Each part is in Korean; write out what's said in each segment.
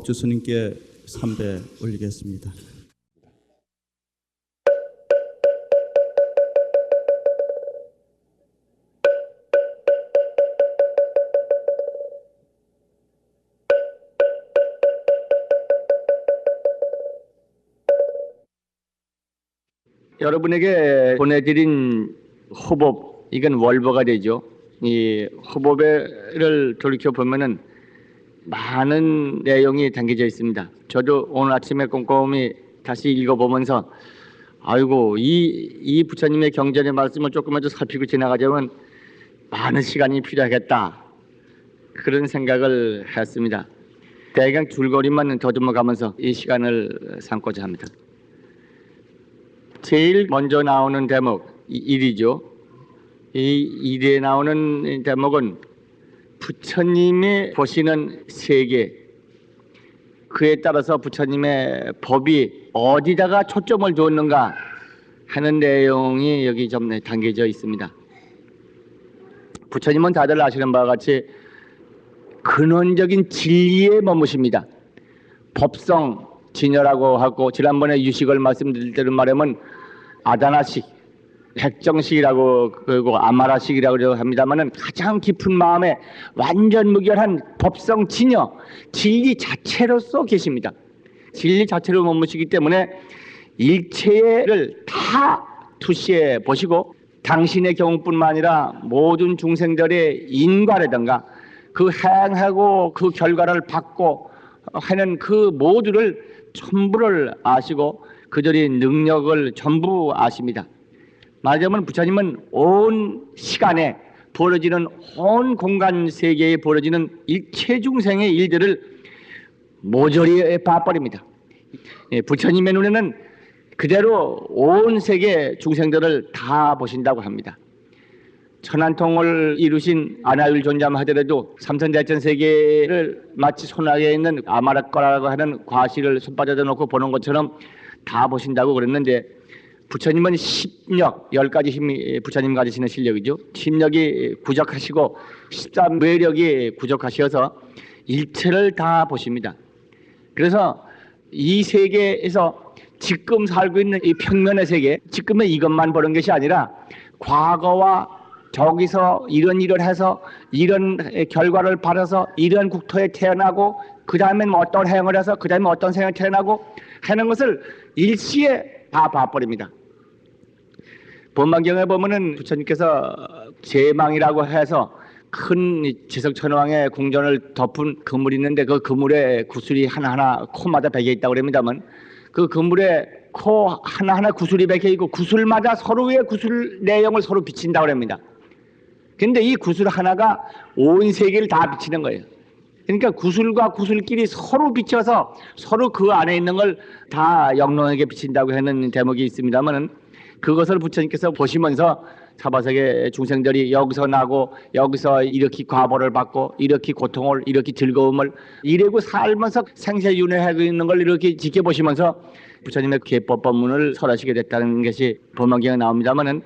법주 스님께 삼배 올리겠습니다. 여러분에게 보내드린 호법, 이건 월보가 되죠. 이 호법을 돌이켜 보면은 많은 내용이 담겨져 있습니다. 저도 오늘 아침에 꼼꼼히 다시 읽어보면서 아이고 이 부처님의 경전의 말씀을 조금만 더 살피고 지나가자면 많은 시간이 필요하겠다, 그런 생각을 했습니다. 대강 줄거리만 더듬어 가면서 이 시간을 삼고자 합니다. 제일 먼저 나오는 대목, 일이죠. 이 일에 나오는 대목은 부처님이 보시는 세계, 그에 따라서 부처님의 법이 어디다가 초점을 두었는가 하는 내용이 여기 좀 담겨져 있습니다. 부처님은 다들 아시는 바와 같이 근원적인 진리에 머무십니다. 법성 진여라고 하고, 지난번에 유식을 말씀드릴 때로 말하면 아다나식, 핵정식이라고 그리고 아마라식이라고 합니다만은 가장 깊은 마음에 완전 무결한 법성 진여, 진리 자체로서 계십니다. 진리 자체로 머무시기 때문에 일체를 다 투시해 보시고 당신의 경우뿐만 아니라 모든 중생들의 인과라든가 그 행하고 그 결과를 받고 하는 그 모두를 전부를 아시고 그들의 능력을 전부 아십니다. 말하자면 부처님은 온 시간에 벌어지는 온 공간 세계에 벌어지는 일체 중생의 일들을 모조리 봐버립니다. 부처님의 눈에는 그대로 온 세계 중생들을 다 보신다고 합니다. 천한통을 이루신 아나율 존자만 하더라도 삼천대천 세계를 마치 손아래에 있는 아마라거라고 하는 과실을 손바닥에 놓고 보는 것처럼 다 보신다고 그랬는데, 부처님은 십력, 10가지 힘이 부처님 가지시는 실력이죠. 십력이 구족하시고 13매력이 구족하셔서 일체를 다 보십니다. 그래서 이 세계에서 지금 살고 있는 이 평면의 세계, 지금의 이것만 보는 것이 아니라 과거와 저기서 이런 일을 해서 이런 결과를 받아서 이런 국토에 태어나고 그 다음엔 어떤 행을 해서 그 다음에 어떤 생을 태어나고 하는 것을 일시에 다 봐버립니다. 법만경에 보면은 부처님께서 제망이라고 해서 큰 지석천왕의 궁전을 덮은 그물이 있는데 그 그물에 구슬이 하나하나 코마다 베겨 있다고 그럽니다만 그 그물에 코 하나하나 구슬이 베겨 있고 구슬마다 서로의 구슬 내용을 서로 비친다고 합니다. 근데 이 구슬 하나가 온 세계를 다 비치는 거예요. 그러니까 구슬과 구슬끼리 서로 비춰서 서로 그 안에 있는 걸 다 영롱하게 비친다고 하는 대목이 있습니다만은 그것을 부처님께서 보시면서 사바세계 중생들이 여기서 나고 여기서 이렇게 과보를 받고 이렇게 고통을 이렇게 즐거움을 이래고 살면서 생사윤회하고 있는 걸 이렇게 지켜보시면서 부처님의 계법 법문을 설하시게 됐다는 것이 법만경에 나옵니다만은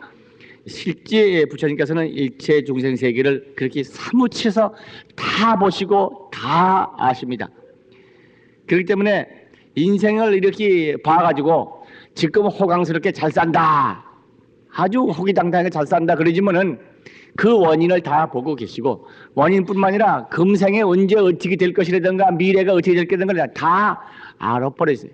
실제 부처님께서는 일체 중생 세계를 그렇게 사무치서 다 보시고 다 아십니다. 그렇기 때문에 인생을 이렇게 봐가지고 지금 호강스럽게 잘 산다, 아주 호기당당하게 잘 산다 그러지만은 그 원인을 다 보고 계시고, 원인뿐만 아니라 금생에 언제 어떻게 될 것이라든가 미래가 어떻게 될 것이라든가 다 알아버렸어요.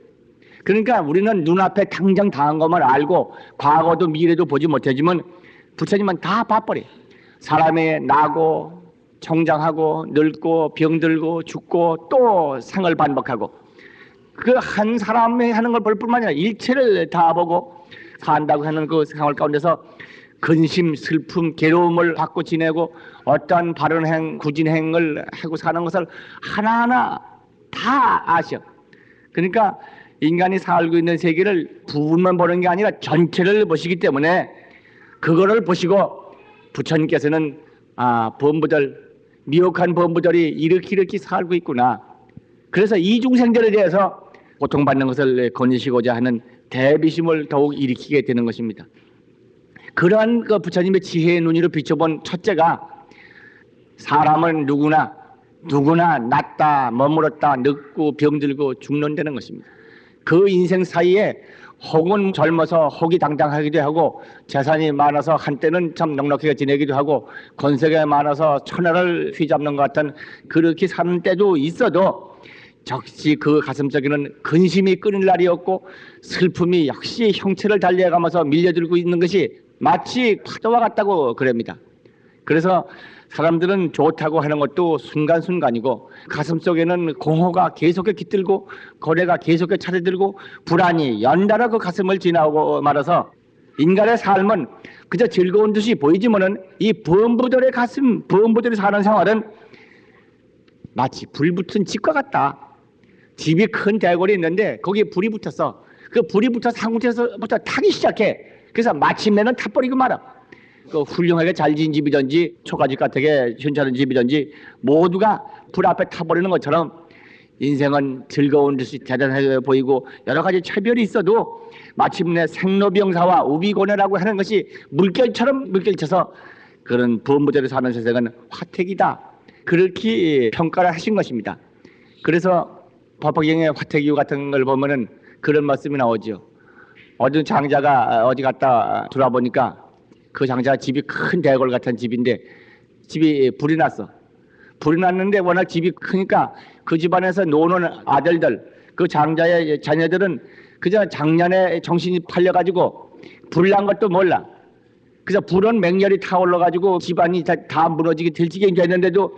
그러니까 우리는 눈앞에 당장 당한 것만 알고 과거도 미래도 보지 못하지만 부처님은 다 봐버려요. 사람이 나고 성장하고 늙고 병들고 죽고 또 생을 반복하고 그 한 사람이 하는 걸 볼 뿐만 아니라 일체를 다 보고 산다고 하는 그 생활 가운데서 근심, 슬픔, 괴로움을 받고 지내고 어떠한 바른 행, 굳은 행을 하고 사는 것을 하나하나 다 아셔. 그러니까 인간이 살고 있는 세계를 부분만 보는 게 아니라 전체를 보시기 때문에 그거를 보시고 부처님께서는 범부들, 미혹한 범부들이 이렇게 살고 있구나. 그래서 이 중생들에 대해서 고통받는 것을 건지시고자 하는 대비심을 더욱 일으키게 되는 것입니다. 그러한 그 부처님의 지혜의 눈으로 비춰본 첫째가 사람은 누구나 누구나 낫다, 머물렀다, 늙고 병들고 죽는다는 것입니다. 그 인생 사이에 혹은 젊어서 호기당당하기도 하고 재산이 많아서 한때는 참 넉넉하게 지내기도 하고 권세가 많아서 천하를 휘잡는 것 같은 그렇게 사는 때도 있어도 역시 그 가슴속에는 근심이 끊일 날이 없고 슬픔이 역시 형체를 달리해가면서 밀려들고 있는 것이 마치 파도와 같다고 그럽니다. 그래서 사람들은 좋다고 하는 것도 순간순간이고 가슴속에는 공허가 계속해 깃들고 고뇌가 계속해 차려들고 불안이 연달아 그 가슴을 지나고 말아서 인간의 삶은 그저 즐거운 듯이 보이지만은 이 범부들의 가슴, 범부들이 사는 생활은 마치 불 붙은 집과 같다. 집이 큰 대궐이 있는데 거기에 불이 붙었어. 그 불이 붙어서 한 군데서부터 타기 시작해. 그래서 마침내는 타버리고 말아. 그 훌륭하게 잘 지은 집이든지 초가집 같게 현찮은 집이든지 모두가 불 앞에 타버리는 것처럼 인생은 즐거운 듯이 대단하게 보이고 여러 가지 차별이 있어도 마침내 생로병사와 우비고뇌라고 하는 것이 물결처럼 물결쳐서 그런 범부대로 사는 세상은 화택이다. 그렇게 평가를 하신 것입니다. 그래서 법화경의 화택이유 같은 걸 보면은 그런 말씀이 나오죠. 어느 장자가 어디 갔다 돌아보니까 그 장자가 집이 큰 대궐 같은 집인데 집이 불이 났어. 불이 났는데 워낙 집이 크니까 그 집안에서 노는 아들들, 그 장자의 자녀들은 그저 장년에 정신이 팔려가지고 불난 것도 몰라. 그래서 불은 맹렬히 타올라가지고 집안이 다 무너지게 들지게 됐는데도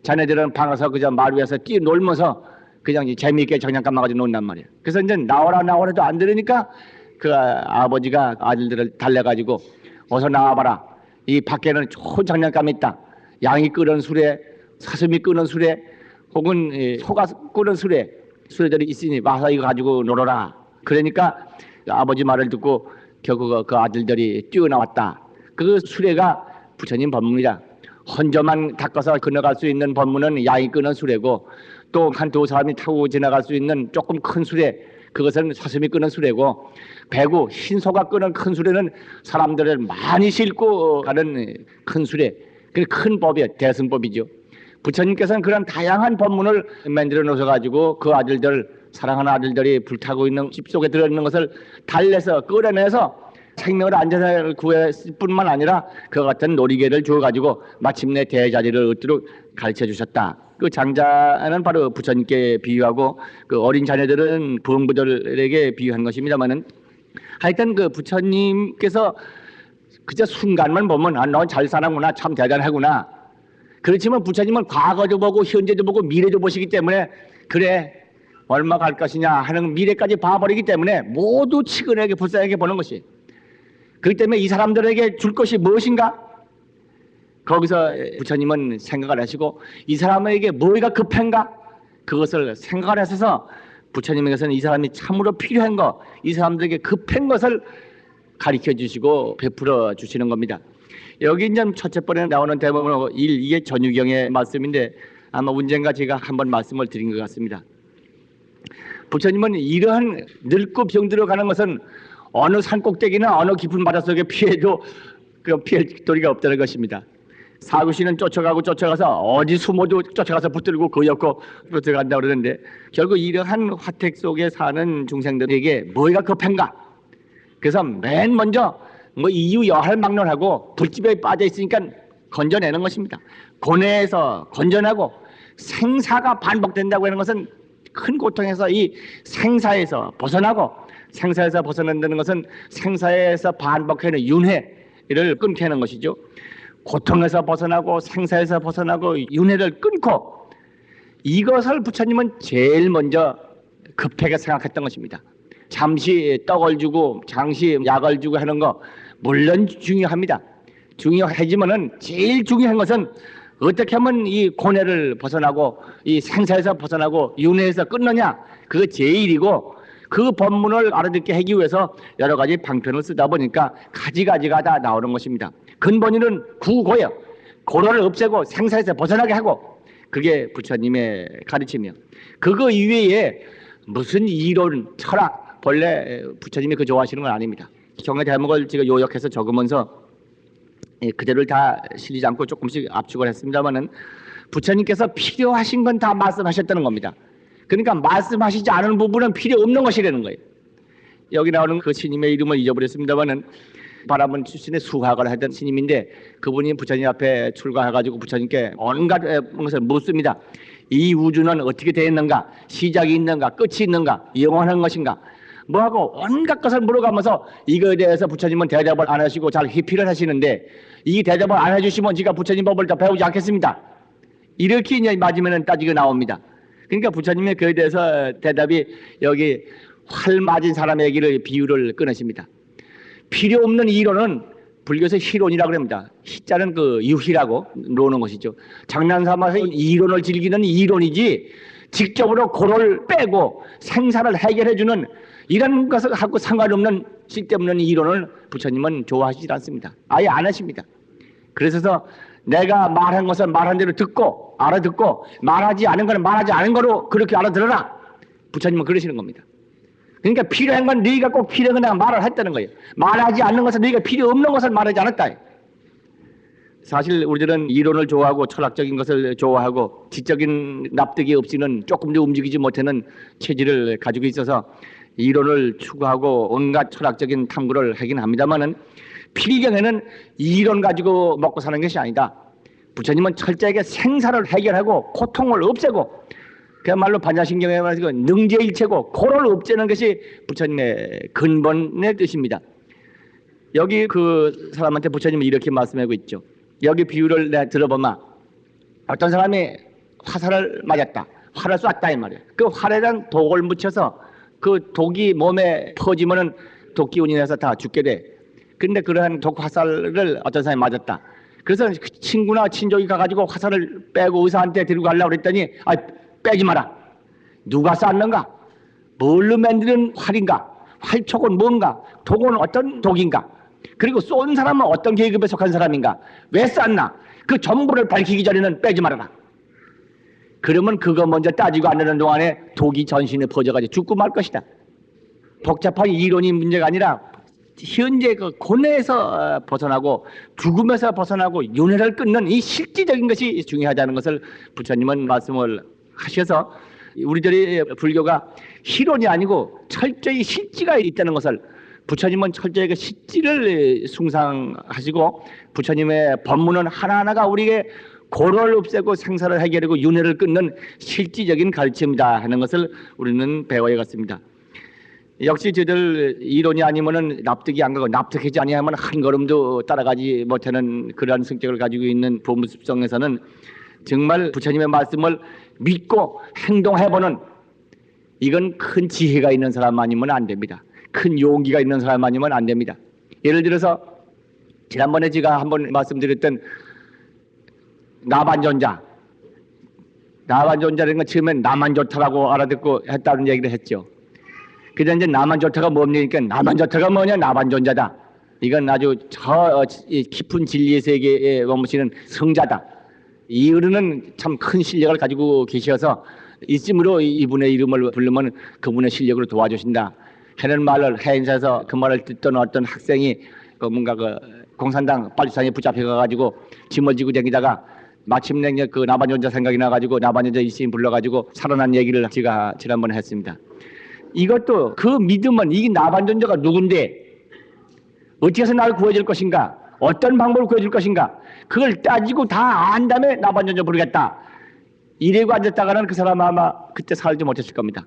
자네들은 방에서 그저 마루 위에서 뛰놀면서 그냥 재미있게 장난감 가지고 논단 말이야. 그래서 이제 나오라 나오라도 안 들으니까 그 아버지가 아들들을 달래가지고 어서 나와봐라. 이 밖에는 좋은 장난감이 있다. 양이 끓은 수레, 사슴이 끄는 수레, 혹은 소가 끄는 수레들이 있으니 와서 이거 가지고 놀아라. 그러니까 아버지 말을 듣고 결국 그 아들들이 뛰어나왔다. 그 수레가 부처님 법문이다. 혼자만 닦아서 건너갈 수 있는 법문은 양이 끄는 수레고 또 한 두 사람이 타고 지나갈 수 있는 조금 큰 수레, 그것은 사슴이 끄는 수레고 배구 흰소가 끄는 큰 수레는 사람들을 많이 싣고 가는 큰 수레, 그 큰 법이야. 대승법이죠. 부처님께서는 그런 다양한 법문을 만들어 놓으셔가지고 그 아들들, 사랑하는 아들들이 불타고 있는 집 속에 들어있는 것을 달래서 끌어내서 생명을 안전하게 구했을 뿐만 아니라 그 같은 놀이개를 주어가지고 마침내 대자리를 얻도록 가르쳐 주셨다. 그 장자는 바로 부처님께 비유하고 그 어린 자녀들은 부흥부들에게 비유한 것입니다만은 하여튼 그 부처님께서 그저 순간만 보면 아, 너 잘 사는구나, 참 대단하구나. 그렇지만 부처님은 과거도 보고 현재도 보고 미래도 보시기 때문에 그래 얼마 갈 것이냐 하는 미래까지 봐버리기 때문에 모두 치근하게 불쌍하게 보는 것이. 그렇기 때문에 이 사람들에게 줄 것이 무엇인가? 거기서 부처님은 생각을 하시고 이 사람에게 뭐가 급한가? 그것을 생각을 하셔서 부처님에게서는 이 사람이 참으로 필요한 것, 이 사람들에게 급한 것을 가르쳐 주시고 베풀어 주시는 겁니다. 여기 이제 첫째 번에 나오는 대목은 1, 이게 전유경의 말씀인데 아마 언젠가 제가 한번 말씀을 드린 것 같습니다. 부처님은 이러한 늙고 병들어 가는 것은 어느 산꼭대기나 어느 깊은 바닷속에 피해도 그 피할 도리가 없다는 것입니다. 사구씨는 쫓아가서 어디 숨어도 쫓아가서 붙들고 거였고 붙들어간다고 그러는데 결국 이러한 화택 속에 사는 중생들에게 뭐가 급한가? 그래서 맨 먼저 뭐 이유 여할 막론하고 불집에 빠져 있으니까 건져내는 것입니다. 고뇌에서 건져내고 생사가 반복된다고 하는 것은 큰 고통에서 이 생사에서 벗어나고 생사에서 벗어난다는 것은 생사에서 반복하는 윤회를 끊게 하는 것이죠. 고통에서 벗어나고 생사에서 벗어나고 윤회를 끊고 이것을 부처님은 제일 먼저 급하게 생각했던 것입니다. 잠시 떡을 주고 잠시 약을 주고 하는 거 물론 중요합니다. 중요하지만은 제일 중요한 것은 어떻게 하면 이 고뇌를 벗어나고 이 생사에서 벗어나고 윤회에서 끊느냐, 그거 제일이고 그 법문을 알아듣게 하기 위해서 여러 가지 방편을 쓰다 보니까 가지가지가 다 나오는 것입니다. 근본이는 구고요. 고뇌를 없애고 생사에서 벗어나게 하고 그게 부처님의 가르침이요. 그거 이외에 무슨 이론, 철학, 본래 부처님이 그 좋아하시는 건 아닙니다. 경의 대목을 제가 요약해서 적으면서 그대로를 다 실리지 않고 조금씩 압축을 했습니다만은 부처님께서 필요하신 건 다 말씀하셨다는 겁니다. 그러니까 말씀하시지 않은 부분은 필요 없는 것이라는 거예요. 여기 나오는 그 스님의 이름을 잊어버렸습니다만은 바람은 출신의 수학을 하던 스님인데 그분이 부처님 앞에 출가해가지고 부처님께 온갖 것을 묻습니다. 이 우주는 어떻게 되어 있는가? 시작이 있는가? 끝이 있는가? 영원한 것인가? 뭐하고 온갖 것을 물어가면서 이거에 대해서 부처님은 대답을 안 하시고 잘 회피를 하시는데 이 대답을 안 해주시면 제가 부처님 법을 더 배우지 않겠습니다. 이렇게 이제 맞으면 따지고 나옵니다. 그러니까 부처님의 그에 대해서 대답이 여기 활 맞은 사람의 얘기를 비유를 끊으십니다. 필요 없는 이론은 불교에서 희론이라고 합니다. 희자는 그 유희라고 노는 것이죠. 장난삼아서 이론을 즐기는 이론이지 직접으로 고를 빼고 생사를 해결해주는 이런 것을 하고 상관없는 쓸데없는 이론을 부처님은 좋아하시지 않습니다. 아예 안 하십니다. 그래서 내가 말한 것은 말한 대로 듣고 알아듣고 말하지 않은 것은 말하지 않은 거로 그렇게 알아들어라. 부처님은 그러시는 겁니다. 그러니까 필요한 건 너희가 꼭 필요한 건 말을 했다는 거예요. 말하지 않는 것은 너희가 필요 없는 것을 말하지 않았다. 사실 우리들은 이론을 좋아하고 철학적인 것을 좋아하고 지적인 납득이 없이는 조금도 움직이지 못하는 체질을 가지고 있어서 이론을 추구하고 온갖 철학적인 탐구를 하긴 합니다만은 필경에는 이론 가지고 먹고 사는 것이 아니다. 부처님은 철저하게 생사를 해결하고 고통을 없애고 그야말로 반야신경에 말해서 능제일체고 고를 없애는 것이 부처님의 근본의 뜻입니다. 여기 그 사람한테 부처님은 이렇게 말씀하고 있죠. 여기 비유를 내가 들어보면 어떤 사람이 화살을 맞았다. 활을 쐈다 이 말이에요. 그 활에는 독을 묻혀서 그 독이 몸에 퍼지면은 독기운이 나서 다 죽게 돼. 근데 그러한 독 화살을 어떤 사람이 맞았다. 그래서 그 친구나 친족이 가가지고 화살을 빼고 의사한테 들고 가려고 그랬더니 빼지 마라. 누가 쐈는가? 뭘로 만드는 활인가? 활촉은 뭔가? 독은 어떤 독인가? 그리고 쏜 사람은 어떤 계급에 속한 사람인가? 왜 쐈나? 그 전부를 밝히기 전에는 빼지 말아라. 그러면 그거 먼저 따지고 안 되는 동안에 독이 전신에 퍼져가지고 죽고 말 것이다. 복잡한 이론이 문제가 아니라 현재 그 고뇌에서 벗어나고 죽음에서 벗어나고 윤회를 끊는 이 실질적인 것이 중요하다는 것을 부처님은 말씀을 하셔서 우리들이 불교가 희론이 아니고 철저히 실지가 있다는 것을 부처님은 철저히 그 실지를 숭상하시고 부처님의 법문은 하나하나가 우리에게 고를 없애고 생사를 해결하고 윤회를 끊는 실질적인 가르침이다 하는 것을 우리는 배워야겠습니다. 역시 저들 이론이 아니면은 납득이 안 가고 납득하지 아니하면 한 걸음도 따라가지 못하는 그러한 성격을 가지고 있는 보물습성에서는 정말 부처님의 말씀을 믿고 행동해보는 이건 큰 지혜가 있는 사람 아니면 안 됩니다. 큰 용기가 있는 사람 아니면 안 됩니다. 예를 들어서 지난번에 제가 한번 말씀드렸던 나반존자라는 건 처음엔 나만 좋다라고 알아듣고 했다는 얘기를 했죠. 그래서 이제 나만 좋다가 뭡니까? 나만 좋다가 뭐냐? 나반존자다. 이건 아주 저 깊은 진리의 세계에 머무시는 성자다. 이 어른은 참 큰 실력을 가지고 계셔서 있음으로 이분의 이름을 부르면 그분의 실력으로 도와주신다 하는 말을 해인사에서 그 말을 듣던 어떤 학생이 뭔가 그 공산당 빨주산에 붙잡혀가지고 짐을 지고 다니다가 마침내 그 나반존자 생각이 나가지고 나반존자 일신 불러가지고 살아난 얘기를 제가 지난번에 했습니다. 이것도 그 믿음은 이 나반존자가 누군데 어떻게 해서 나를 구해줄 것인가, 어떤 방법을 구해줄 것인가, 그걸 따지고 다 안 다음에 나반존자 부르겠다 이래고 앉았다가는 그 사람은 아마 그때 살지 못했을 겁니다.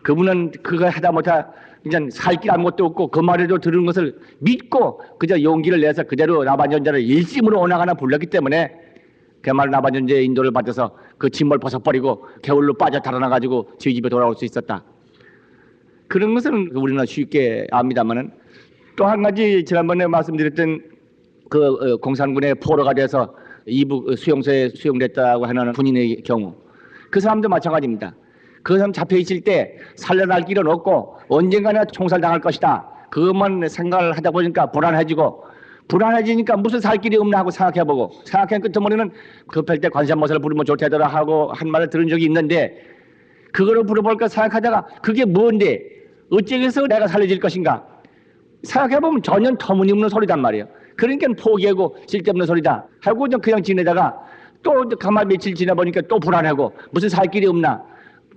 그분은 그거 하다 못하 그냥 살 길 아무것도 없고 그 말에도 들은 것을 믿고 그저 용기를 내서 그대로 나반존자를 일심으로 오나가나 불렀기 때문에 그야말로 나반존자의 인도를 받아서 그 짐을 벗어버리고 개울로 빠져 달아나가지고 저희 집에 돌아올 수 있었다. 그런 것은 우리는 쉽게 압니다만은 또 한 가지 지난번에 말씀드렸던 그 공산군의 포로가 돼서 이북 수용소에 수용됐다고 하는 군인의 경우 그 사람도 마찬가지입니다. 그 사람 잡혀 있을 때 살려날 길은 없고 언젠가는 총살당할 것이다. 그것만 생각을 하다 보니까 불안해지니까 무슨 살 길이 없나 하고 생각해보고 생각한 끝머리는 급할 때 관세음보살을 부르면 좋다더라 하고 한 말을 들은 적이 있는데 그거를 부려볼까 생각하다가 그게 뭔데 어찌 해서 내가 살려질 것인가 생각해보면 전혀 터무니없는 소리단 말이에요. 그러니까 포기하고 쓸데없는 소리다 하고 그냥 지내다가 또 가만 며칠 지나보니까 또 불안하고 무슨 살 길이 없나.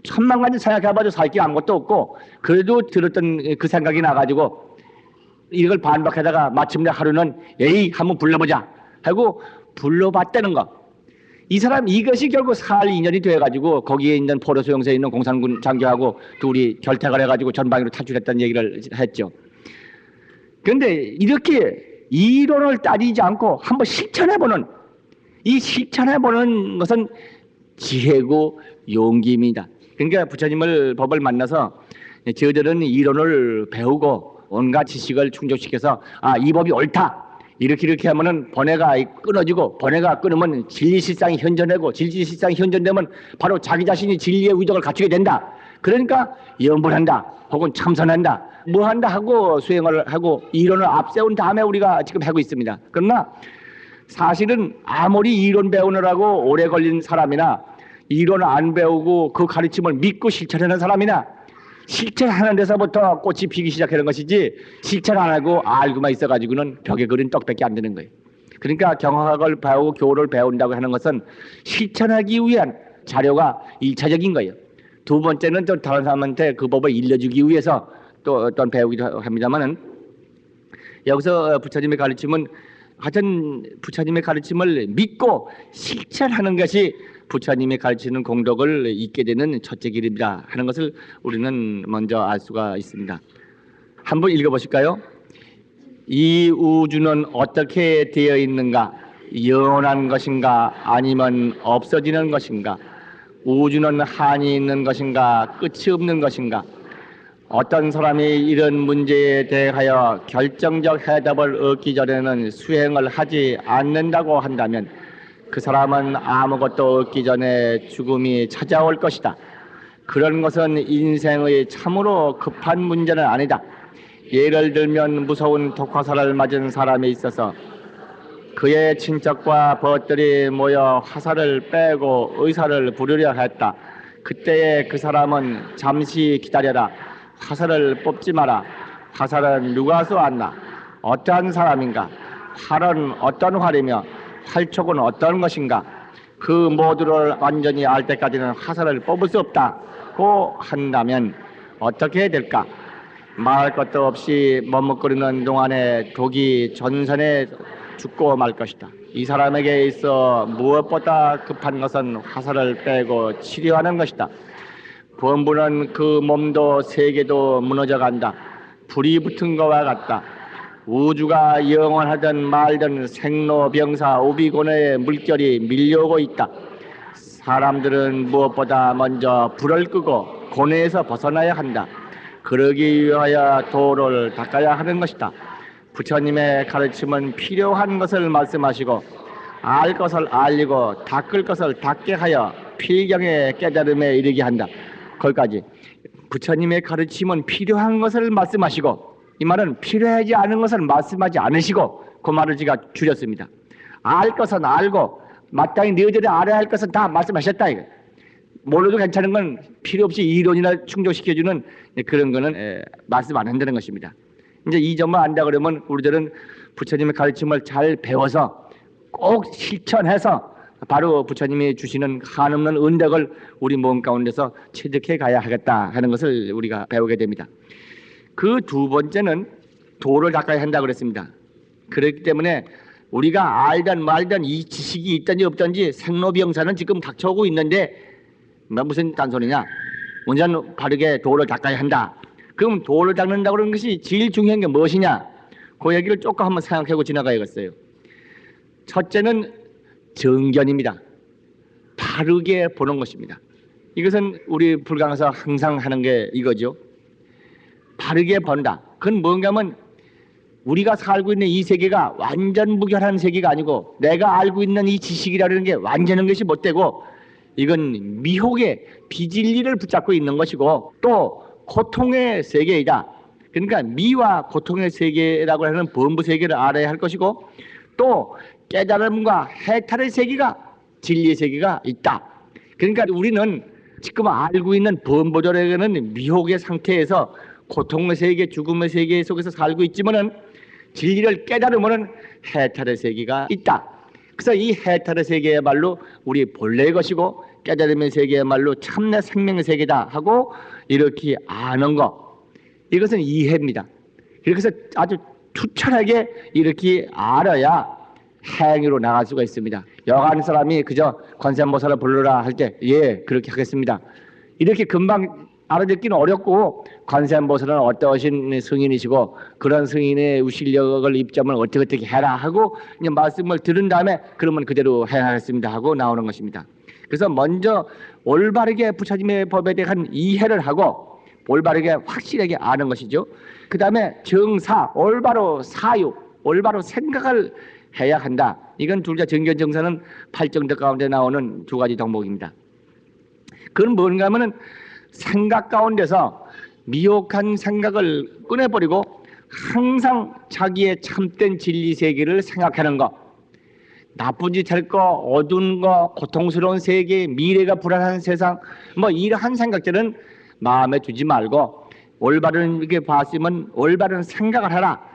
천만 가지 생각해봐도 살 길 아무것도 없고 그래도 들었던 그 생각이 나가지고 이걸 반박하다가 마침내 하루는 에이 한번 불러보자 하고 불러봤다는 거. 이 사람 이것이 결국 살 인연이 돼가지고 거기에 있는 포로 수용소에 있는 공산군 장교하고 둘이 결탁을 해가지고 전방위로 탈출했다는 얘기를 했죠. 그런데 이렇게 이론을 따지지 않고 한번 실천해보는, 이 실천해보는 것은 지혜고 용기입니다. 그러니까 부처님을 법을 만나서 저들은 이론을 배우고 온갖 지식을 충족시켜서 이 법이 옳다, 이렇게 하면은 번뇌가 끊어지고, 번뇌가 끊으면 진리실상이 현존되고, 진리실상이 현존되면 바로 자기 자신이 진리의 의덕을 갖추게 된다. 그러니까 염불한다 혹은 참선한다 뭐한다 하고 수행을 하고 이론을 앞세운 다음에 우리가 지금 하고 있습니다. 그러나 사실은 아무리 이론 배우느라고 오래 걸린 사람이나 이론을 안 배우고 그 가르침을 믿고 실천하는 사람이나 실천하는 데서부터 꽃이 피기 시작하는 것이지, 실천 안 하고 알고만 있어가지고는 벽에 그린 떡밖에 안 되는 거예요. 그러니까 경학을 배우고 교를 배운다고 하는 것은 실천하기 위한 자료가 1차적인 거예요. 두 번째는 또 다른 사람한테 그 법을 일러주기 위해서 또 어떤 배우기도 합니다만은, 여기서 부처님의 가르침은 하여튼 부처님의 가르침을 믿고 실천하는 것이 부처님이 가르치는 공덕을 잊게 되는 첫째 길입니다 하는 것을 우리는 먼저 알 수가 있습니다. 한번 읽어보실까요? 이 우주는 어떻게 되어 있는가? 영원한 것인가 아니면 없어지는 것인가? 우주는 한이 있는 것인가 끝이 없는 것인가? 어떤 사람이 이런 문제에 대하여 결정적 해답을 얻기 전에는 수행을 하지 않는다고 한다면 그 사람은 아무것도 얻기 전에 죽음이 찾아올 것이다. 그런 것은 인생의 참으로 급한 문제는 아니다. 예를 들면 무서운 독화살을 맞은 사람이 있어서 그의 친척과 벗들이 모여 화살을 빼고 의사를 부르려 했다. 그때에 그 사람은 잠시 기다려라. 화살을 뽑지 마라. 화살은 누가 쏘았나? 어떠한 사람인가? 활은 어떤 활이며 활촉은 어떤 것인가? 그 모두를 완전히 알 때까지는 화살을 뽑을 수 없다고 한다면 어떻게 될까? 말할 것도 없이 머뭇거리는 동안에 독이 전선에 죽고 말 것이다. 이 사람에게 있어 무엇보다 급한 것은 화살을 빼고 치료하는 것이다. 범부는 그 몸도 세계도 무너져간다. 불이 붙은 것과 같다. 우주가 영원하든 말든 생로병사 오비고뇌의 물결이 밀려오고 있다. 사람들은 무엇보다 먼저 불을 끄고 고뇌에서 벗어나야 한다. 그러기 위하여 도를 닦아야 하는 것이다. 부처님의 가르침은 필요한 것을 말씀하시고 알 것을 알리고 닦을 것을 닦게 하여 필경의 깨달음에 이르게 한다. 거기까지. 부처님의 가르침은 필요한 것을 말씀하시고, 이 말은 필요하지 않은 것을 말씀하지 않으시고, 그 말을 제가 줄였습니다. 알 것은 알고 마땅히 너희들이 알아야 할 것은 다 말씀하셨다 이거. 몰라도 괜찮은 건 필요 없이 이론이나 충족시켜주는 그런 거는 말씀 안 한다는 것입니다. 이제 이 점만 안다 그러면 우리들은 부처님의 가르침을 잘 배워서 꼭 실천해서 바로 부처님이 주시는 한없는 은덕을 우리 몸 가운데서 체득해 가야 하겠다 하는 것을 우리가 배우게 됩니다. 그 두 번째는 도를 닦아야 한다고 그랬습니다. 그렇기 때문에 우리가 알든 말든 이 지식이 있든지 없든지 생로병사는 지금 닥쳐오고 있는데 무슨 딴소리냐? 먼저 바르게 도를 닦아야 한다. 그럼 도를 닦는다고 그러는 것이 제일 중요한 게 무엇이냐? 그 얘기를 조금 한번 생각하고 지나가야겠어요. 첫째는 정견입니다. 바르게 보는 것입니다. 이것은 우리 불강에서 항상 하는 게 이거죠. 바르게 본다. 그건 뭔가 하면 우리가 살고 있는 이 세계가 완전 무결한 세계가 아니고 내가 알고 있는 이 지식이라는 게 완전한 것이 못 되고 이건 미혹의 비진리를 붙잡고 있는 것이고 또 고통의 세계이다. 그러니까 미와 고통의 세계라고 하는 범부 세계를 알아야 할 것이고 또 깨달음과 해탈의 세계가 진리의 세계가 있다. 그러니까 우리는 지금 알고 있는 범부들에게는 미혹의 상태에서 고통의 세계, 죽음의 세계 속에서 살고 있지만은 진리를 깨달으면은 해탈의 세계가 있다. 그래서 이 해탈의 세계야말로 우리 본래의 것이고 깨달음의 세계야말로 참내 생명의 세계다 하고 이렇게 아는 것, 이것은 이해입니다. 그래서 아주 투철하게 이렇게 알아야 행위로 나갈 수가 있습니다. 여간 사람이 그저 관세음보살을 불러라 할 때 예 그렇게 하겠습니다 이렇게 금방 알아듣기는 어렵고, 관세음보살은 어떠신 승인이시고 그런 승인의 우실력을 입점을 어떻게 해라 하고 이제 말씀을 들은 다음에 그러면 그대로 행하겠습니다 하고 나오는 것입니다. 그래서 먼저 올바르게 부처님의 법에 대한 이해를 하고 올바르게 확실하게 아는 것이죠. 그 다음에 정사, 올바로 사유, 올바로 생각을 해야 한다. 이건 둘 다 정견정사는 팔정덕 가운데 나오는 두 가지 덕목입니다. 그건 뭔가 하면은 생각 가운데서 미혹한 생각을 꺼내버리고 항상 자기의 참된 진리 세계를 생각하는 것, 나쁜 짓 할 거, 어두운 거, 고통스러운 세계, 미래가 불안한 세상, 뭐 이러한 생각들은 마음에 두지 말고 올바른 이렇게 봤으면 올바른 생각을 하라.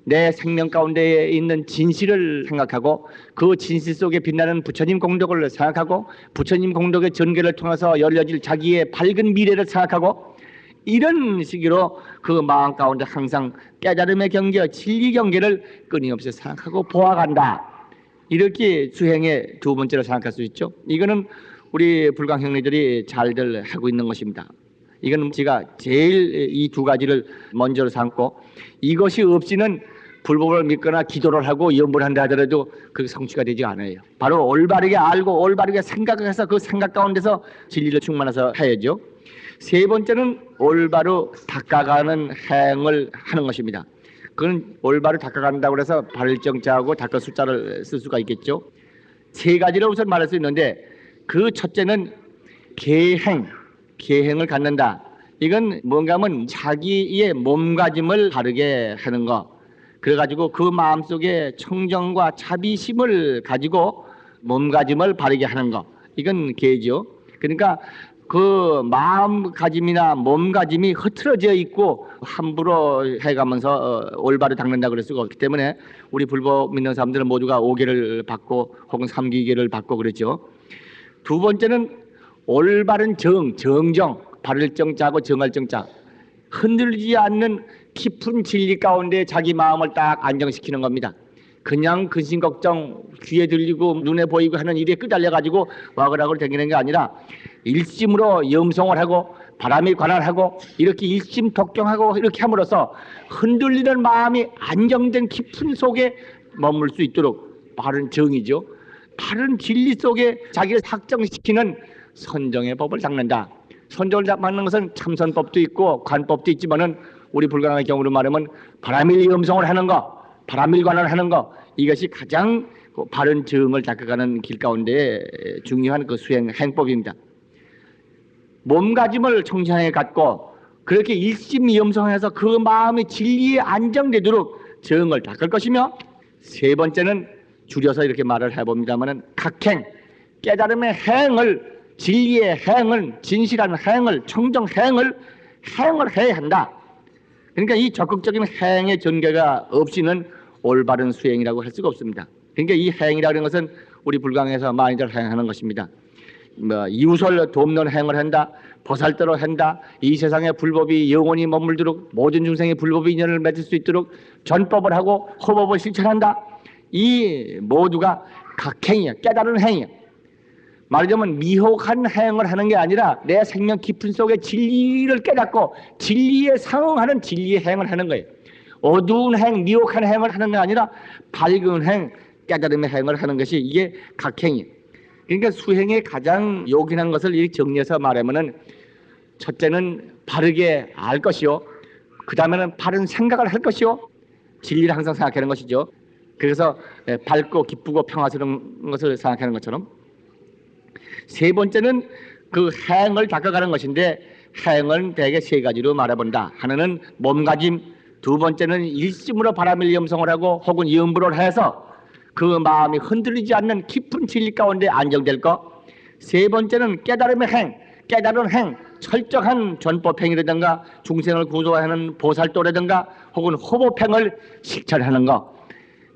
내 생명 가운데 있는 진실을 생각하고 그 진실 속에 빛나는 부처님 공덕을 생각하고 부처님 공덕의 전개를 통해서 열려질 자기의 밝은 미래를 생각하고 이런 식으로 그 마음 가운데 항상 깨달음의 경계, 진리 경계를 끊임없이 생각하고 보아간다. 이렇게 수행의 두 번째로 생각할 수 있죠. 이거는 우리 불광 형님들이 잘들 하고 있는 것입니다. 이건 제가 제일 이 두 가지를 먼저 삼고, 이것이 없이는 불법을 믿거나 기도를 하고 염불을 한다 하더라도 그게 성취가 되지 않아요. 바로 올바르게 알고 올바르게 생각해서 그 생각 가운데서 진리를 충만해서 해야죠. 세 번째는 올바로 닦아가는 행을 하는 것입니다. 그건 올바로 닦아간다고 해서 발정자하고 닦을 숫자를 쓸 수가 있겠죠. 세 가지를 우선 말할 수 있는데, 그 첫째는 계행을 갖는다. 이건 뭔가 하면 자기의 몸가짐을 바르게 하는 것, 그래가지고 그 마음속에 청정과 자비심을 가지고 몸가짐을 바르게 하는 것, 이건 계죠. 그러니까 그 마음가짐이나 몸가짐이 흐트러져 있고 함부로 해가면서 올바로 닦는다 그럴 수가 없기 때문에 우리 불법 믿는 사람들은 모두가 5계를 받고 혹은 3기계를 받고 그랬죠. 두 번째는 올바른 정정, 바를 정자고 정할 정자, 흔들리지 않는 깊은 진리 가운데 자기 마음을 딱 안정시키는 겁니다. 그냥 근심 걱정, 귀에 들리고 눈에 보이고 하는 일에 끄달려가지고 와글와글 다니는 게 아니라 일심으로 염송을 하고 바람이 관할하고 이렇게 일심독경하고 이렇게 함으로써 흔들리는 마음이 안정된 깊은 속에 머물 수 있도록 바른 정이죠. 바른 진리 속에 자기를 확정시키는 선정의 법을 닦는다. 선정을 닦는 것은 참선법도 있고 관법도 있지만은 우리 불광의 경우로 말하면 바람일 염송을 하는 것, 바람일관을 하는 것, 이것이 가장 바른 정을 닦아가는 길 가운데 중요한 그 수행 행법입니다. 몸가짐을 청정하게 갖고 그렇게 일심이염성해서 그 마음이 진리에 안정되도록 정을 닦을 것이며, 세 번째는 줄여서 이렇게 말을 해봅니다마는 각행, 깨달음의 행을, 진리의 행을, 진실한 행을, 청정 행을 해야 한다. 그러니까 이 적극적인 행의 전개가 없이는 올바른 수행이라고 할 수가 없습니다. 그러니까 이 행이라는 것은 우리 불광에서 많이들 행하는 것입니다. 이웃을 돕는 행을 한다, 보살도로 한다, 이 세상의 불법이 영원히 머물도록 모든 중생의 불법이 인연을 맺을 수 있도록 전법을 하고 호법을 실천한다. 이 모두가 각행이야, 깨달은 행이야. 말하자면 미혹한 행을 하는 게 아니라 내 생명 깊은 속에 진리를 깨닫고 진리에 상응하는 진리의 행을 하는 거예요. 어두운 행, 미혹한 행을 하는 게 아니라 밝은 행, 깨달음의 행을 하는 것이 이게 각행이에요. 그러니까 수행의 가장 요긴한 것을 이렇게 정리해서 말하면은, 첫째는 바르게 알 것이요, 그 다음에는 바른 생각을 할 것이요, 진리를 항상 생각하는 것이죠. 그래서 밝고 기쁘고 평화스러운 것을 생각하는 것처럼, 세 번째는 그 행을 닦아가는 것인데, 행은 대개 세 가지로 말해본다. 하나는 몸가짐, 두 번째는 일심으로 바람일 염성을 하고 혹은 염불을 해서 그 마음이 흔들리지 않는 깊은 진리 가운데 안정될 것, 세 번째는 깨달음의 행, 깨달은 행, 철저한 전법행이라든가 중생을 구조하는 보살도라든가 혹은 호법행을 실천하는 것,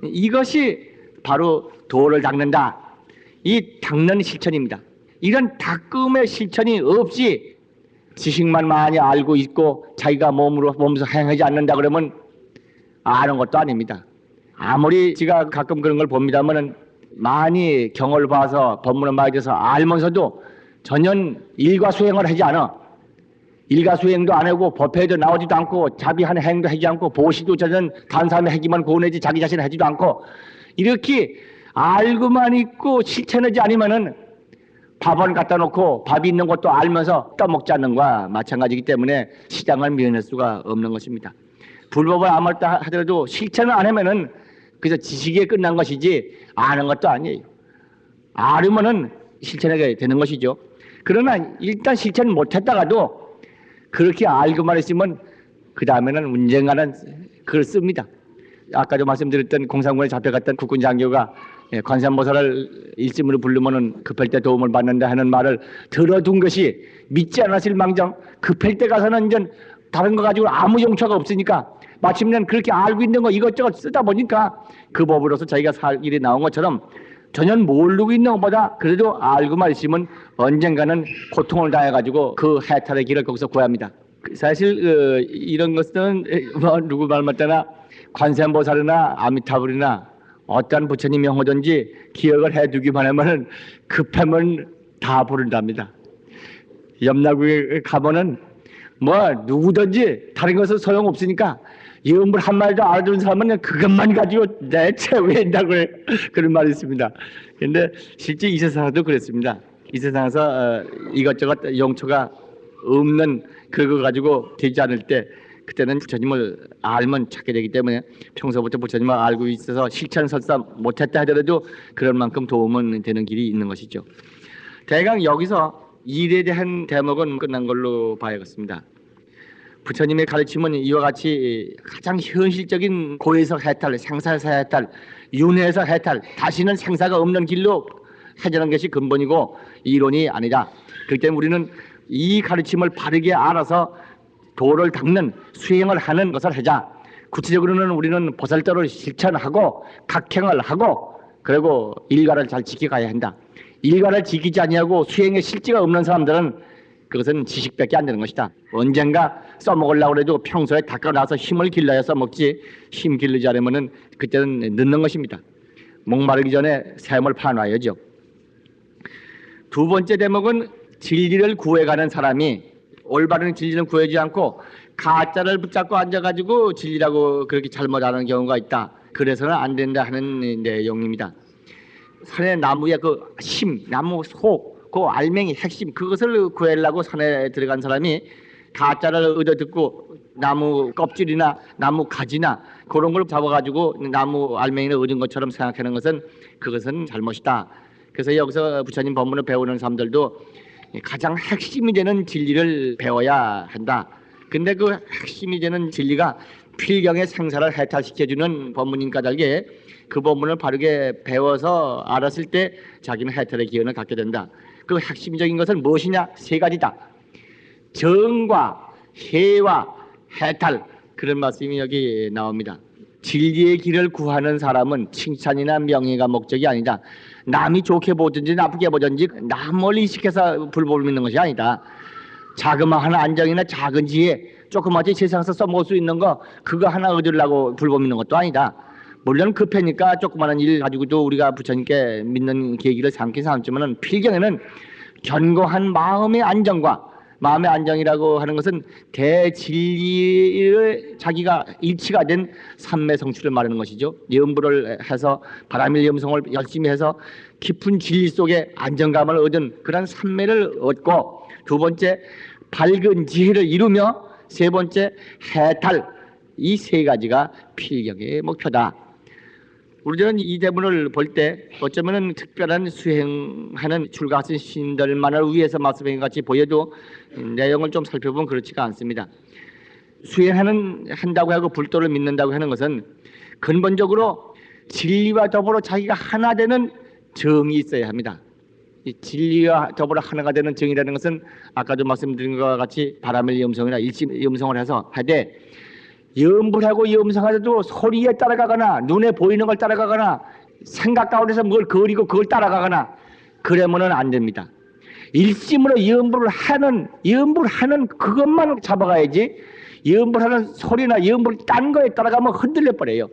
이것이 바로 도를 닦는다. 이 닦는 실천입니다. 이런 닦음의 실천이 없이 지식만 많이 알고 있고 자기가 몸에서 행하지 않는다 그러면 아는 것도 아닙니다. 아무리 제가 가끔 그런 걸 봅니다만은 많이 경을 봐서 법문을 많이 들어서 알면서도 전혀 일과 수행을 하지 않아. 일과 수행도 안 하고 법회도 나오지도 않고 자비하는 행도 하지 않고 보시도 전혀 다른 사람의 하기만 고운하지 자기 자신은 하지도 않고 이렇게 알고만 있고 실천하지 않으면은 밥은 갖다 놓고 밥이 있는 것도 알면서 떠먹지 않는 것과 마찬가지이기 때문에 시장을 밀어낼 수가 없는 것입니다. 불법을 아무리 하더라도 실천을 안 하면은 그래서 지식에 끝난 것이지 아는 것도 아니에요. 알으면은 실천하게 되는 것이죠. 그러나 일단 실천 못했다가도 그렇게 알고만 있으면 그 다음에는 언젠가는 그걸 씁니다. 아까도 말씀드렸던 공산군에 잡혀갔던 국군 장교가 관세음보살을 일심으로 부르면은 급할 때 도움을 받는다 하는 말을 들어둔 것이 믿지 않았을 망정 급할 때 가서는 이제 다른 거 가지고 아무 용처가 없으니까 마침내 그렇게 알고 있는 거 이것저것 쓰다 보니까 그 법으로서 자기가 살 일이 나온 것처럼 전혀 모르고 있는 것보다 그래도 알고만 있으면 언젠가는 고통을 당해가지고 그 해탈의 길을 거기서 구합니다. 사실 이런 것은 누구 말 맞다나 관세음보살이나 아미타불이나 어떤 부처님 명호든지 기억을 해두기만 하면은 급하면 다 부른답니다. 염라국에 가면은 뭐 누구든지 다른 것은 소용없으니까 이음을 한 마디도 알아듣는 사람은 그것만 가지고 대체 왜 한다고 그런 말이 있습니다. 그런데 실제 이 세상에도 그랬습니다. 이 세상에서 이것저것 용처가 없는 그거 가지고 되지 않을 때 그때는 부처님을 알면 찾게 되기 때문에 평소부터 부처님을 알고 있어서 실천 설사 못했다 하더라도 그런 만큼 도움은 되는 길이 있는 것이죠. 대강 여기서 일에 대한 대목은 끝난 걸로 봐야겠습니다. 부처님의 가르침은 이와 같이 가장 현실적인 고에서 해탈, 생사에서 해탈, 윤회에서 해탈, 다시는 생사가 없는 길로 해자는 것이 근본이고 이론이 아니다. 그렇기 때문에 우리는 이 가르침을 바르게 알아서 도를 닦는 수행을 하는 것을 하자. 구체적으로는 우리는 보살도를 실천하고 각행을 하고 그리고 일가를 잘 지켜가야 한다. 일가를 지키지 아니하고 수행에 실지가 없는 사람들은 그것은 지식밖에 안 되는 것이다. 언젠가 써먹으려고 해도 평소에 닦아놔서 힘을 길러야 써먹지 힘 길르지 않으면은 그때는 늦는 것입니다. 목마르기 전에 샘을 파놔야죠. 두 번째 대목은 진리를 구해가는 사람이 올바른 진리는 구하지 않고 가짜를 붙잡고 앉아가지고 진리라고 그렇게 잘못 아는 경우가 있다. 그래서는 안 된다 하는 내용입니다. 산의 나무의 그 심, 나무 속, 그 알맹이 핵심 그것을 구하려고 산에 들어간 사람이 가짜를 얻어듣고 나무 껍질이나 나무 가지나 그런 걸 잡아가지고 나무 알맹이를 얻은 것처럼 생각하는 것은 그것은 잘못이다. 그래서 여기서 부처님 법문을 배우는 사람들도 가장 핵심이 되는 진리를 배워야 한다. 근데 그 핵심이 되는 진리가 필경의 생사를 해탈시켜주는 법문인 까닭에 그 법문을 바르게 배워서 알았을 때 자기는 해탈의 기원을 갖게 된다. 그 핵심적인 것은 무엇이냐? 세 가지다. 정과 해와 해탈 그런 말씀이 여기 나옵니다. 진리의 길을 구하는 사람은 칭찬이나 명예가 목적이 아니다. 남이 좋게 보든지 나쁘게 보든지 남을 의식해서 불법을 믿는 것이 아니다. 자그마한 안정이나 작은 지혜 조그맣게 세상에서 써먹을 수 있는 거 그거 하나 얻으려고 불법 믿는 것도 아니다. 물론 급하니까 조그마한 일 가지고도 우리가 부처님께 믿는 계기를 삼긴 삼지만은 필경에는 견고한 마음의 안정과 마음의 안정이라고 하는 것은 대진리를 자기가 일치가 된 삼매 성취를 말하는 것이죠. 염불을 해서 바람일 염성을 열심히 해서 깊은 진리 속에 안정감을 얻은 그런 삼매를 얻고 두 번째 밝은 지혜를 이루며 세 번째 해탈 이 세 가지가 필경의 목표다. 우리들은 이 대문을 볼 때 어쩌면 특별한 수행하는 출가 같은 신들만을 위해서 말씀한 것 같이 보여도 내용을 좀 살펴보면 그렇지가 않습니다. 수행한다고 하고 불도를 믿는다고 하는 것은 근본적으로 진리와 더불어 자기가 하나 되는 정이 있어야 합니다. 이 진리와 더불어 하나가 되는 정이라는 것은 아까도 말씀드린 것과 같이 바람일 염성이나 일심 염성을 해서 하되 염불하고 염성하여도 소리에 따라가거나 눈에 보이는 걸 따라가거나 생각 가운데서 뭘 그리고 그걸 따라가거나 그러면은 안 됩니다. 일심으로 염불을 하는 그것만 잡아가야지, 염불하는 소리나 염불 딴 거에 따라가면 흔들려 버려요.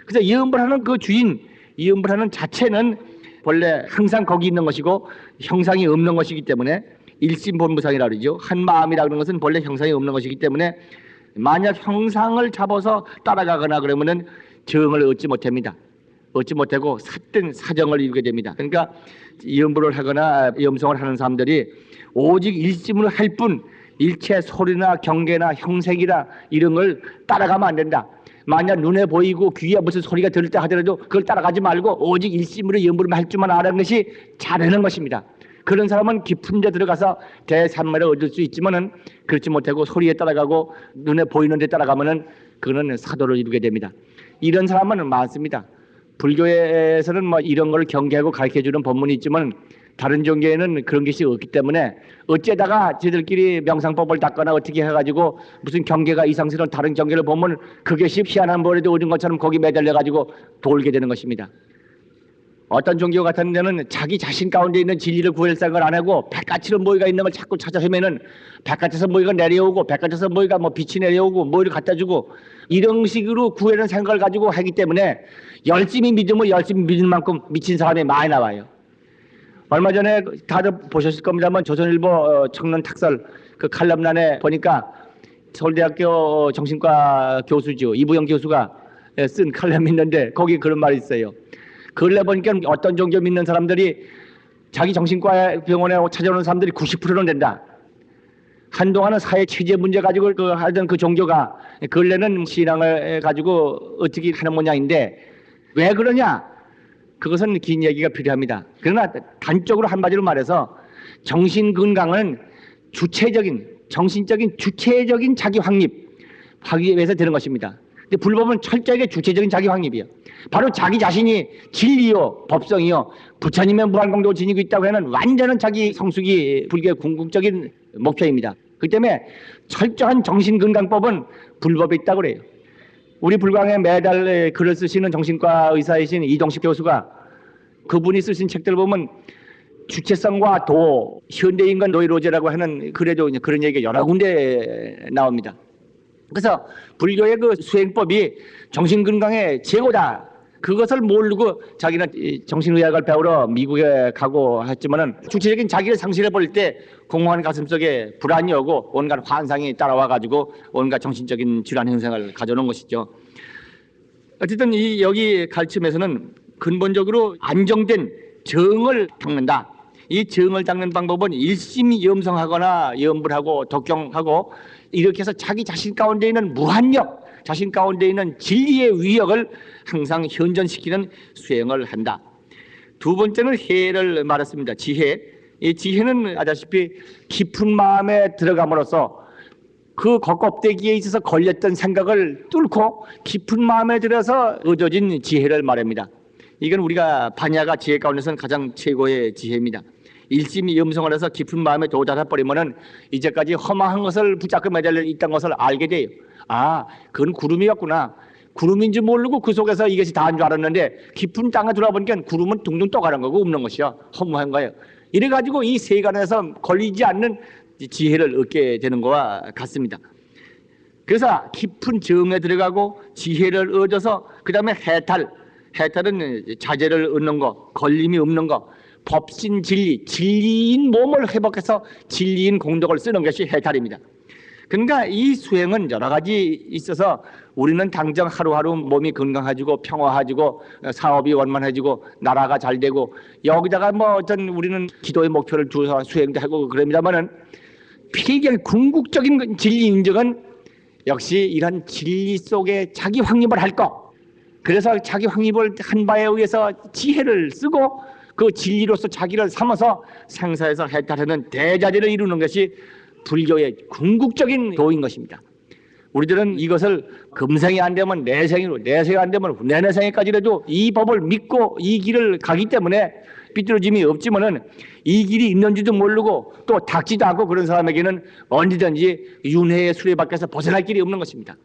그래서 염불하는 그 주인, 염불하는 자체는 원래 항상 거기 있는 것이고 형상이 없는 것이기 때문에 일심본무상이라고 그러죠. 한 마음이라고 하는 것은 본래 형상이 없는 것이기 때문에 만약 형상을 잡아서 따라가거나 그러면은 정을 얻지 못합니다. 얻지 못하고 삿된 사정을 이루게 됩니다. 그러니까 염불을 하거나 염성을 하는 사람들이 오직 일심으로 할 뿐 일체 소리나 경계나 형색이나 이런 걸 따라가면 안 된다. 만약 눈에 보이고 귀에 무슨 소리가 들을 때 하더라도 그걸 따라가지 말고 오직 일심으로 염불을 할 줄만 아는 것이 잘하는 것입니다. 그런 사람은 깊은 데 들어가서 대산매를 얻을 수 있지만은 그렇지 못하고 소리에 따라가고 눈에 보이는 데 따라가면은 그거는 사도를 이루게 됩니다. 이런 사람은 많습니다. 불교에서는 뭐 이런 걸 경계하고 가르쳐주는 법문이 있지만 다른 종교에는 그런 것이 없기 때문에 어째다가 저들끼리 명상법을 닦거나 어떻게 해가지고 무슨 경계가 이상스러운 다른 경계를 보면 그것이 희한한 벌에도 얻은 것처럼 거기 매달려가지고 돌게 되는 것입니다. 어떤 종교 같은 데는 자기 자신 가운데 있는 진리를 구할 생각을 안 하고 바깥으로 뭐가 있는 걸 자꾸 찾아 헤매는, 바깥에서 뭐가 내려오고 바깥에서 뭐가 뭐 빛이 내려오고 뭐를 갖다 주고 이런 식으로 구하는 생각을 가지고 하기 때문에 열심히 믿으면 열심히 믿을 만큼 미친 사람이 많이 나와요. 얼마 전에 다들 보셨을 겁니다만 조선일보 청년 탁설 그 칼럼란에 보니까 서울대학교 정신과 교수죠, 이부영 교수가 쓴 칼럼이 있는데 거기 그런 말이 있어요. 그걸 보니까 어떤 종교 믿는 사람들이 자기 정신과 병원에 찾아오는 사람들이 90%는 된다. 한동안은 사회 체제 문제 가지고 하던 그 종교가 근래는 신앙을 가지고 어떻게 하는 모양인데 왜 그러냐? 그것은 긴 얘기가 필요합니다. 그러나 단적으로 한마디로 말해서 정신 건강은 정신적인 주체적인 자기 확립하기 위해서 되는 것입니다. 근데 불법은 철저하게 주체적인 자기 확립이에요. 바로 자기 자신이 진리요 법성이요 부처님의 무한공덕을 지니고 있다고 하는 완전한 자기 성숙이 불교의 궁극적인 목표입니다. 그렇기 때문에 철저한 정신건강법은 불법에 있다고 그래요. 우리 불광에 매달 글을 쓰시는 정신과 의사이신 이동식 교수가 그분이 쓰신 책들을 보면 주체성과 도, 현대인간 노이로제라고 하는 글에도 그런 얘기가 여러 군데 나옵니다. 그래서 불교의 그 수행법이 정신건강의 최고다. 그것을 모르고 자기는 정신의학을 배우러 미국에 가고 했지만은 주체적인 자기를 상실해 버릴 때 공허한 가슴속에 불안이 오고 온갖 환상이 따라와 가지고 온갖 정신적인 질환 현상을 가져오는 것이죠. 어쨌든 이 여기 가르침에서는 근본적으로 안정된 정을 닦는다. 이 정을 닦는 방법은 일심이 염성하거나 염불하고 독경하고 이렇게 해서 자기 자신 가운데 있는 무한력, 자신 가운데 있는 진리의 위력을 항상 현존시키는 수행을 한다. 두 번째는 해를 말했습니다. 지혜. 이 지혜는 아다시피 깊은 마음에 들어감으로써 그 겉껍데기에 있어서 걸렸던 생각을 뚫고 깊은 마음에 들어서 얻어진 지혜를 말합니다. 이건 우리가 반야가 지혜 가운데서는 가장 최고의 지혜입니다. 일심이 염성을 해서 깊은 마음에 도달해 버리면은 이제까지 허망한 것을 붙잡고 매달려 있던 것을 알게 돼요. 아, 그건 구름이었구나. 구름인지 모르고 그 속에서 이것이 다인 줄 알았는데 깊은 땅에 들어와 보니까 구름은 둥둥 떠가는 거고 없는 것이요. 허무한 거예요. 이래가지고 이 세간에서 걸리지 않는 지혜를 얻게 되는 것과 같습니다. 그래서 깊은 정에 들어가고 지혜를 얻어서 그 다음에 해탈은 자제를 얻는 거, 걸림이 없는 거, 법신 진리, 진리인 몸을 회복해서 진리인 공덕을 쓰는 것이 해탈입니다. 그러니까 이 수행은 여러 가지 있어서 우리는 당장 하루하루 몸이 건강해지고 평화해지고 사업이 원만해지고 나라가 잘 되고 여기다가 뭐 어떤 우리는 기도의 목표를 두어서 수행도 하고 그럽니다만은 필경 궁극적인 진리 인정은 역시 이런 진리 속에 자기 확립을 할 것. 그래서 자기 확립을 한 바에 의해서 지혜를 쓰고 그 진리로서 자기를 삼아서 생사에서 해탈하는 대자리를 이루는 것이 불교의 궁극적인 도인 것입니다. 우리들은 이것을 금생이 안 되면 내생으로, 내생이 안 되면 내내생에까지라도 이 법을 믿고 이 길을 가기 때문에 삐뚤어짐이 없지만은 이 길이 있는지도 모르고 또 닥지도 않고 그런 사람에게는 언제든지 윤회의 수레밖에서 벗어날 길이 없는 것입니다.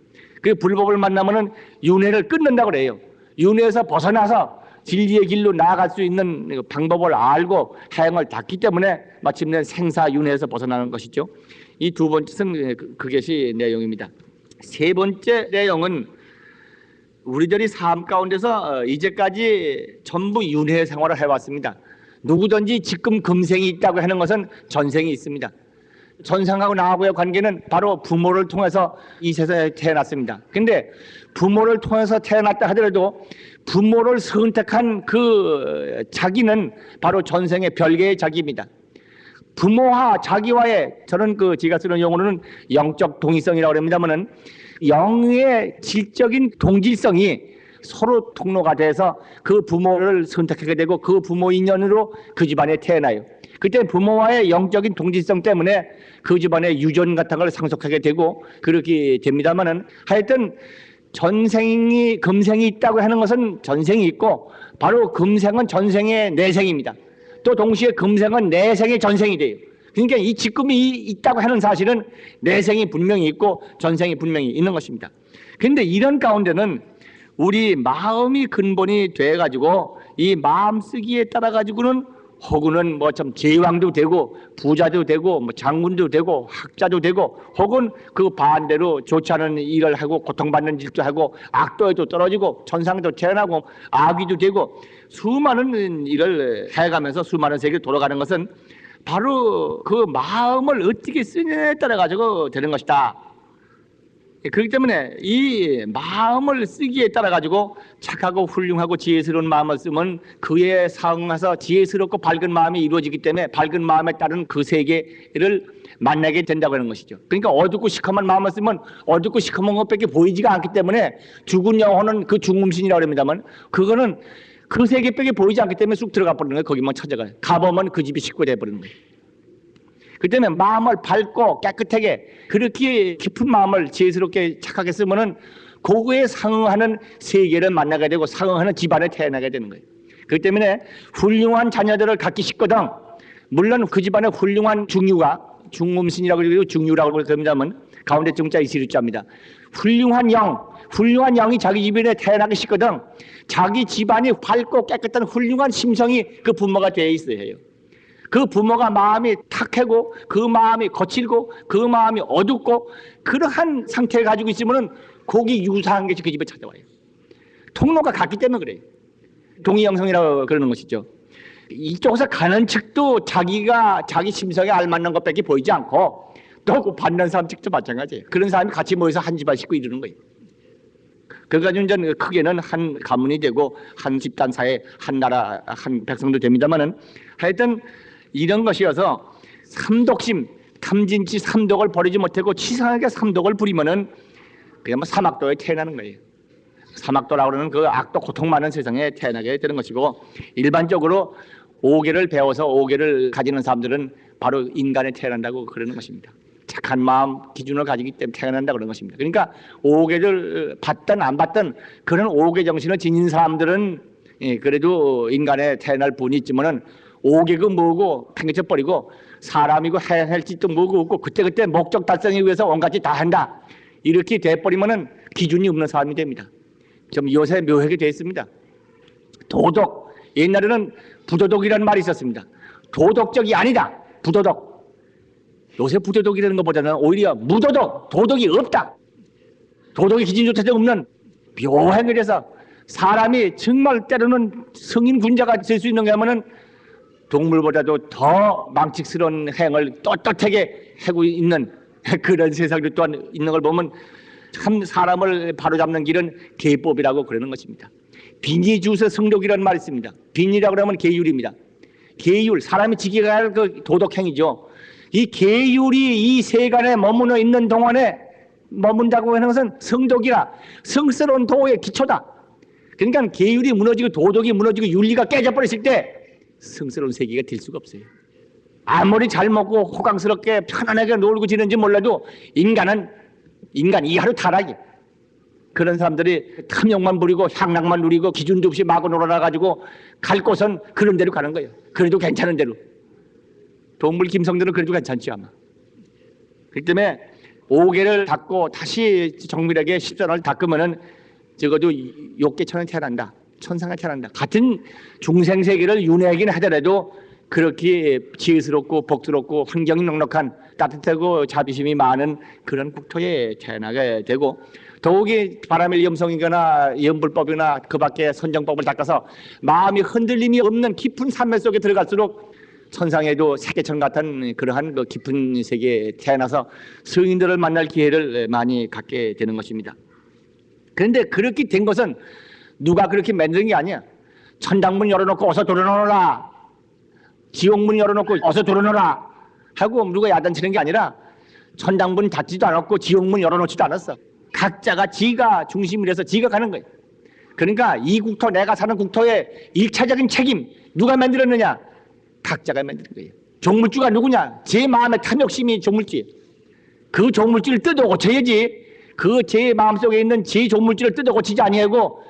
그 불법을 만나면은 윤회를 끊는다고 그래요. 윤회에서 벗어나서 진리의 길로 나아갈 수 있는 방법을 알고 행을 닦기 때문에 마침내 생사윤회에서 벗어나는 것이죠. 이 두 번째는 그것이 내용입니다. 세 번째 내용은 우리들이 삶 가운데서 이제까지 전부 윤회 생활을 해왔습니다. 누구든지 지금 금생이 있다고 하는 것은 전생이 있습니다. 전생하고 나하고의 관계는 바로 부모를 통해서 이 세상에 태어났습니다. 근데 부모를 통해서 태어났다 하더라도 부모를 선택한 그 자기는 바로 전생의 별개의 자기입니다. 부모와 자기와의, 저는 제가 쓰는 용어로는 영적 동의성이라고 합니다만은, 영의 질적인 동질성이 서로 통로가 돼서 그 부모를 선택하게 되고 그 부모 인연으로 그 집안에 태어나요. 그때 부모와의 영적인 동질성 때문에 그 집안의 유전 같은 걸 상속하게 되고 그렇게 됩니다만은, 하여튼 전생이 금생이 있다고 하는 것은 전생이 있고, 바로 금생은 전생의 내생입니다. 또 동시에 금생은 내생의 전생이 돼요. 그러니까 이 지금이 있다고 하는 사실은 내생이 분명히 있고 전생이 분명히 있는 것입니다. 그런데 이런 가운데는 우리 마음이 근본이 돼가지고 이 마음 쓰기에 따라 가지고는 혹은 뭐 좀 제왕도 되고 부자도 되고 뭐 장군도 되고 학자도 되고, 혹은 그 반대로 좋지 않은 일을 하고 고통받는 일도 하고 악도에도 떨어지고 천상도 태어나고 아귀도 되고 수많은 일을 해가면서 수많은 세계를 돌아가는 것은 바로 그 마음을 어떻게 쓰느냐에 따라 가지고 되는 것이다. 그렇기 때문에 이 마음을 쓰기에 따라 가지고 착하고 훌륭하고 지혜스러운 마음을 쓰면 그에 상응해서 지혜스럽고 밝은 마음이 이루어지기 때문에 밝은 마음에 따른 그 세계를 만나게 된다고 하는 것이죠. 그러니까 어둡고 시커먼 마음을 쓰면 어둡고 시커먼 것밖에 보이지가 않기 때문에 죽은 영혼은 그 중음신이라고 합니다만, 그거는 그 세계밖에 보이지 않기 때문에 쑥 들어가 버리는 거예요. 거기만 찾아가요. 가보면 그 집이 식구가 돼버리는 거예요. 그 때문에 마음을 밝고 깨끗하게 그렇게 깊은 마음을 지혜스럽게 착하게 쓰면은 그거에 상응하는 세계를 만나게 되고 상응하는 집안에 태어나게 되는 거예요. 그렇기 때문에 훌륭한 자녀들을 갖기 쉽거든. 물론 그 집안에 훌륭한 중유가, 중음신이라고 그러고 중유라고 그럽니다만 가운데 중자 이시루자입니다. 훌륭한 영이 자기 집안에 태어나기 쉽거든. 자기 집안이 밝고 깨끗한 훌륭한 심성이 그 부모가 되어 있어야 해요. 그 부모가 마음이 탁하고 그 마음이 거칠고 그 마음이 어둡고 그러한 상태를 가지고 있으면은 거기 유사한 것이 그 집에 찾아와요. 통로가 같기 때문에 그래요. 동의형성이라고 그러는 것이죠. 이쪽에서 가는 측도 자기가 자기 심성에 알맞는 것밖에 보이지 않고 또 그 받는 사람 측도 마찬가지예요. 그런 사람이 같이 모여서 한 집안 식구 이루는 거예요. 그래가지고 이제 크게는 한 가문이 되고 한 집단 사회, 한 나라, 한 백성도 됩니다만은, 하여튼 이런 것이어서 삼독심, 탐진치 삼독을 버리지 못하고 치사하게 삼독을 부리면은 그냥 뭐 사막도에 태어나는 거예요. 사막도라고 그러는 그 악독 고통 많은 세상에 태어나게 되는 것이고, 일반적으로 오계를 배워서 오계를 가지는 사람들은 바로 인간에 태어난다고 그러는 것입니다. 착한 마음 기준을 가지기 때문에 태어난다 그런 것입니다. 그러니까 오계를 받든 안 받든 그런 오계 정신을 지닌 사람들은 그래도 인간에 태어날 분이 있지만은, 오계가 뭐고 팽개쳐 버리고 사람이고 해야 할 짓도 뭐고 없고 그때그때 목적 달성하기 위해서 온갖 짓 다 한다, 이렇게 돼버리면은 기준이 없는 사람이 됩니다. 좀 요새 묘하게 되어 있습니다. 도덕, 옛날에는 부도덕이라는 말이 있었습니다. 도덕적이 아니다, 부도덕. 요새 부도덕이라는 것보다는 오히려 무도덕, 도덕이 없다. 도덕의 기준조차 없는 묘행을 해서 사람이 정말 때로는 성인 군자가 될 수 있는 게 하면은 동물보다도 더 망측스러운 행을 떳떳하게 하고 있는 그런 세상도 또한 있는 걸 보면 참 사람을 바로잡는 길은 계법이라고 그러는 것입니다. 빈의주서 성독이라는 말이 있습니다. 빈의라고 하면 계율입니다. 계율, 사람이 지켜야 할 그 도덕행위죠. 이 계율이 이 세간에 머무르 있는 동안에 머문다고 하는 것은 성독이라, 성스러운 도의 기초다. 그러니까 계율이 무너지고 도덕이 무너지고 윤리가 깨져버렸을 때 성스러운 세계가 될 수가 없어요. 아무리 잘 먹고 호강스럽게 편안하게 놀고 지는지 몰라도 인간 이하로 타락이. 그런 사람들이 탐욕만 부리고 향락만 누리고 기준도 없이 마구 놀아나가지고 갈 곳은 그런 데로 가는 거예요. 그래도 괜찮은 대로. 동물 김성들은 그래도 괜찮지 아마. 그렇기 때문에 오계를 닦고 다시 정밀하게 십선을 닦으면은 적어도 욕계천은 태어난다. 천상에 태어난다. 같은 중생세계를 윤회하긴 하더라도 그렇게 지혜스럽고 복스럽고 환경이 넉넉한 따뜻하고 자비심이 많은 그런 국토에 태어나게 되고, 더욱이 바람일 염성이거나 염불법이나 그 밖에 선정법을 닦아서 마음이 흔들림이 없는 깊은 산맥 속에 들어갈수록 천상에도 세계천 같은 그러한 그 깊은 세계에 태어나서 성인들을 만날 기회를 많이 갖게 되는 것입니다. 그런데 그렇게 된 것은 누가 그렇게 만드는 게 아니야. 천당문 열어놓고 어서 들어오너라, 지옥문 열어놓고 어서 들어오너라 하고 누가 야단치는 게 아니라 천당문 닫지도 않았고 지옥문 열어놓지도 않았어. 각자가 지가 중심이 돼서 지가 가는 거예요. 그러니까 이 국토, 내가 사는 국토의 1차적인 책임 누가 만들었느냐? 각자가 만드는 거예요. 종물주가 누구냐? 제 마음의 탐욕심이 종물주예요. 그 종물주를 뜯어 고쳐야지. 그 제 마음속에 있는 제 종물주를 뜯어 고치지 아니하고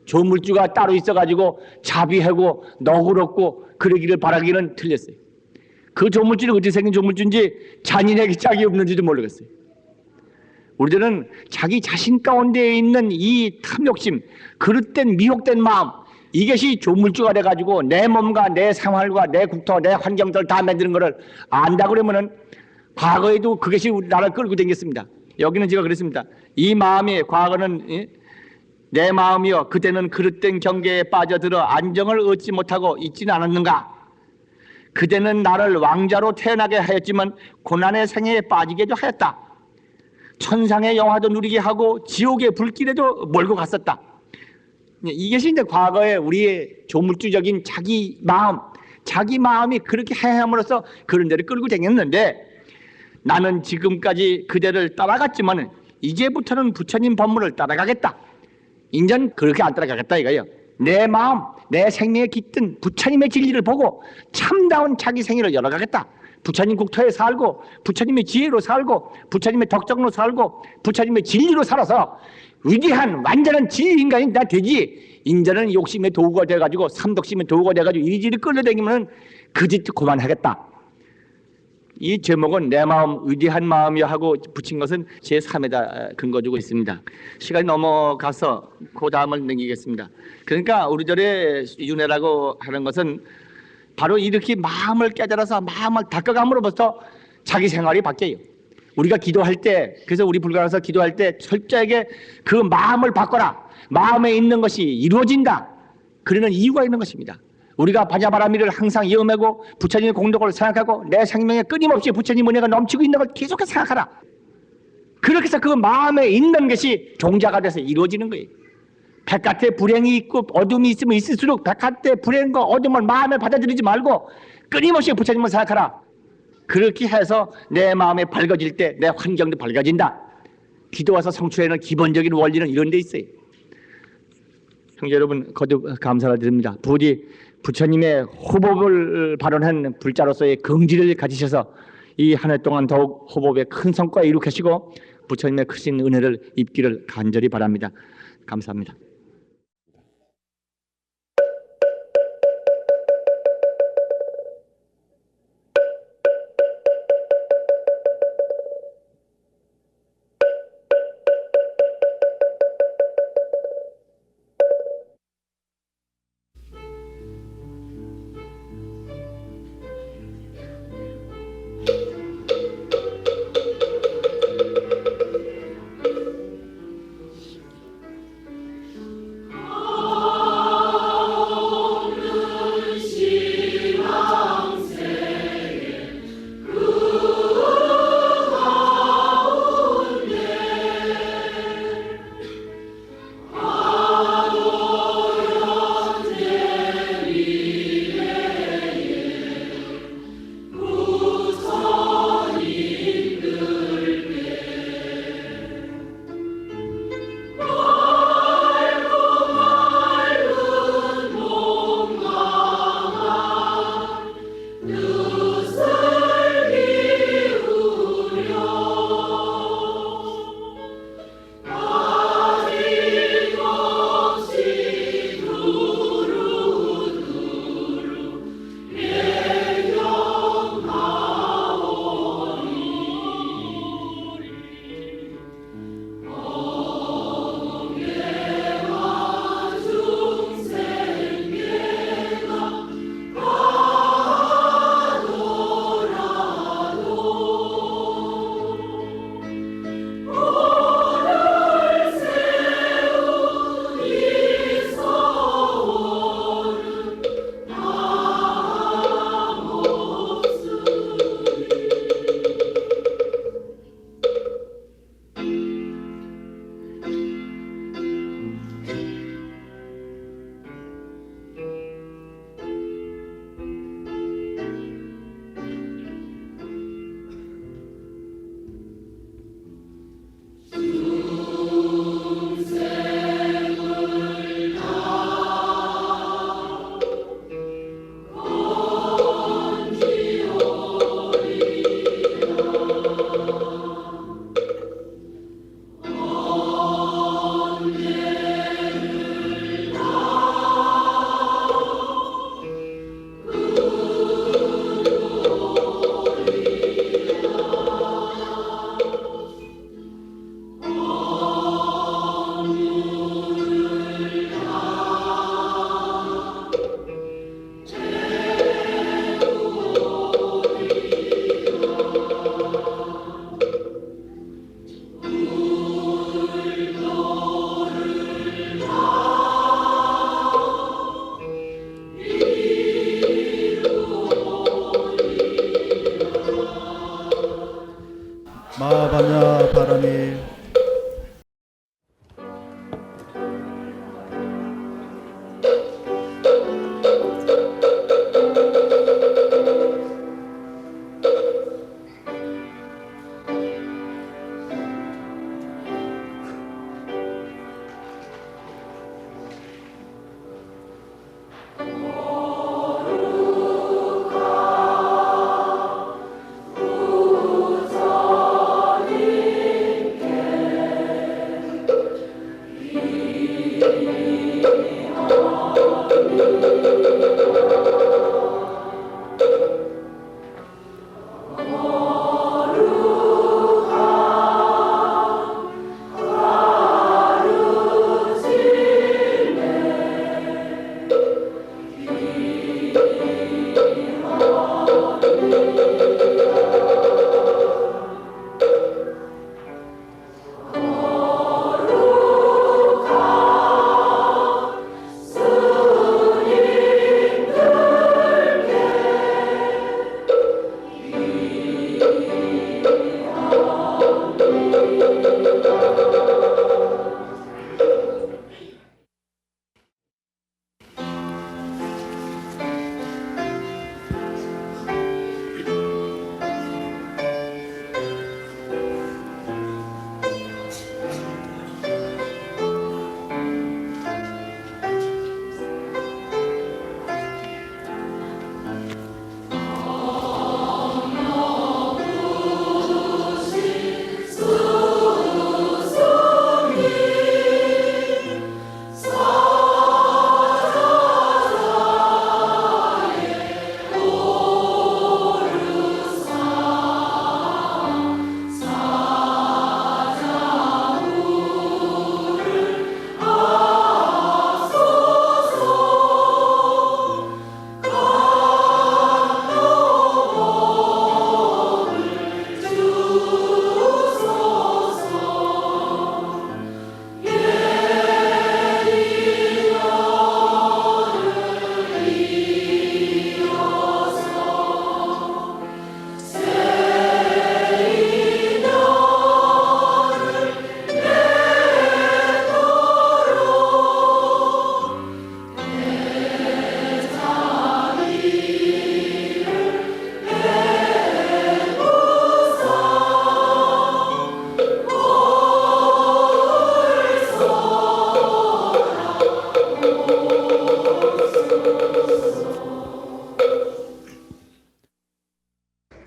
종물주가 따로 있어가지고 자비하고 너그럽고 그러기를 바라기는 틀렸어요. 그 종물주는 어떻게 생긴 종물주인지 잔인하게 짝이 없는지도 모르겠어요. 우리들은 자기 자신 가운데 있는 이 탐욕심, 그릇된 미혹된 마음, 이것이 조물주가 돼가지고 내 몸과 내 생활과 내 국토, 내 환경들을 다 만드는 것을 안다 그러면은 과거에도 그것이 우리나라를 끌고 다녔습니다. 여기는 제가 그랬습니다. 이 마음이 과거는 내 마음이여 그때는 그릇된 경계에 빠져들어 안정을 얻지 못하고 있지는 않았는가? 그때는 나를 왕자로 태어나게 하였지만 고난의 생애에 빠지게도 하였다. 천상의 영화도 누리게 하고 지옥의 불길에도 몰고 갔었다. 이것이 이제 과거에 우리의 조물주적인 자기 마음이 그렇게 행함으로써 그런 데를 끌고 다녔는데, 나는 지금까지 그대를 따라갔지만 이제부터는 부처님 법문을 따라가겠다. 인전 그렇게 안 따라가겠다 이거예요. 내 마음, 내 생명에 깃든 부처님의 진리를 보고 참다운 자기 생애를 열어가겠다. 부처님 국토에 살고 부처님의 지혜로 살고 부처님의 덕정으로 살고 부처님의 진리로 살아서 위대한 완전한 진리 인간이 다 되지. 인자는 욕심의 도구가 돼가지고 삼독심의 도구가 돼가지고 이리저리 끌려다니면 그 짓도 그만하겠다. 이 제목은 내 마음 위대한 마음이여 하고 붙인 것은 제3에다 근거 주고 있습니다. 시간이 넘어가서 그 다음을 넘기겠습니다. 그러니까 우리들의 윤회라고 하는 것은 바로 이렇게 마음을 깨달아서 마음을 닦아감으로부터 자기 생활이 바뀌어요. 우리가 기도할 때, 그래서 우리 불가에서 기도할 때 철저하게 그 마음을 바꿔라. 마음에 있는 것이 이루어진다. 그러는 이유가 있는 것입니다. 우리가 바자바라미를 항상 염하고 부처님의 공덕을 생각하고 내 생명에 끊임없이 부처님 은혜가 넘치고 있는 걸 계속해서 생각하라. 그렇게 해서 그 마음에 있는 것이 종자가 돼서 이루어지는 거예요. 바깥에 불행이 있고 어둠이 있으면 있을수록 바깥에 불행과 어둠을 마음에 받아들이지 말고 끊임없이 부처님을 생각하라. 그렇게 해서 내 마음이 밝아질 때 내 환경도 밝아진다. 기도와서 성취하는 기본적인 원리는 이런 데 있어요. 형제 여러분, 거듭 감사를 드립니다. 부디 부처님의 호법을 발언한 불자로서의 긍지를 가지셔서 이 한 해 동안 더욱 호법의 큰 성과 이룩하시고 부처님의 크신 은혜를 입기를 간절히 바랍니다. 감사합니다. 만일.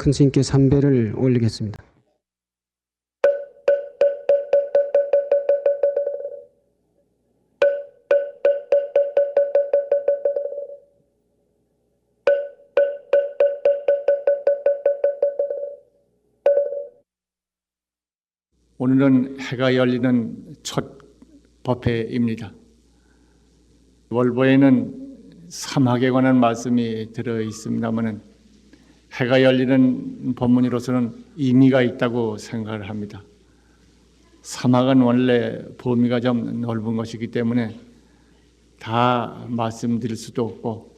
큰 스님께 삼배를 올리겠습니다. 오늘은 해가 열리는 첫 법회입니다. 월보에는 사막에 관한 말씀이 들어 있습니다만은 해가 열리는 법문으로서는 의미가 있다고 생각을 합니다. 사막은 원래 범위가 좀 넓은 것이기 때문에 다 말씀드릴 수도 없고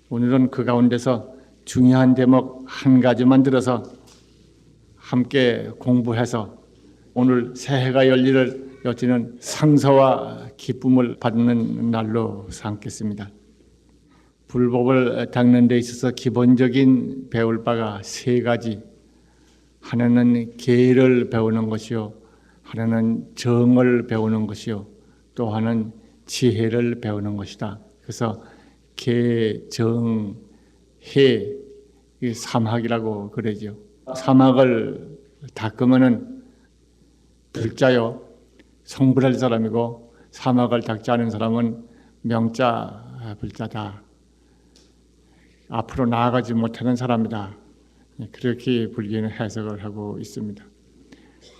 오늘은 그 가운데서 중요한 대목 한 가지만 들어서 함께 공부해서 오늘 새해가 열리를 여지는 상서와 기쁨을 받는 날로 삼겠습니다. 불법을 닦는 데 있어서 기본적인 배울 바가 세 가지. 하나는 계를 배우는 것이요, 하나는 정을 배우는 것이요, 또 하나는 지혜를 배우는 것이다. 그래서 계, 정, 해, 이 삼학이라고 그러죠. 삼학을 닦으면은 불자요, 성불할 사람이고, 삼학을 닦지 않은 사람은 명자 불자다. 앞으로 나아가지 못하는 사람이다. 그렇게 불교는 해석을 하고 있습니다.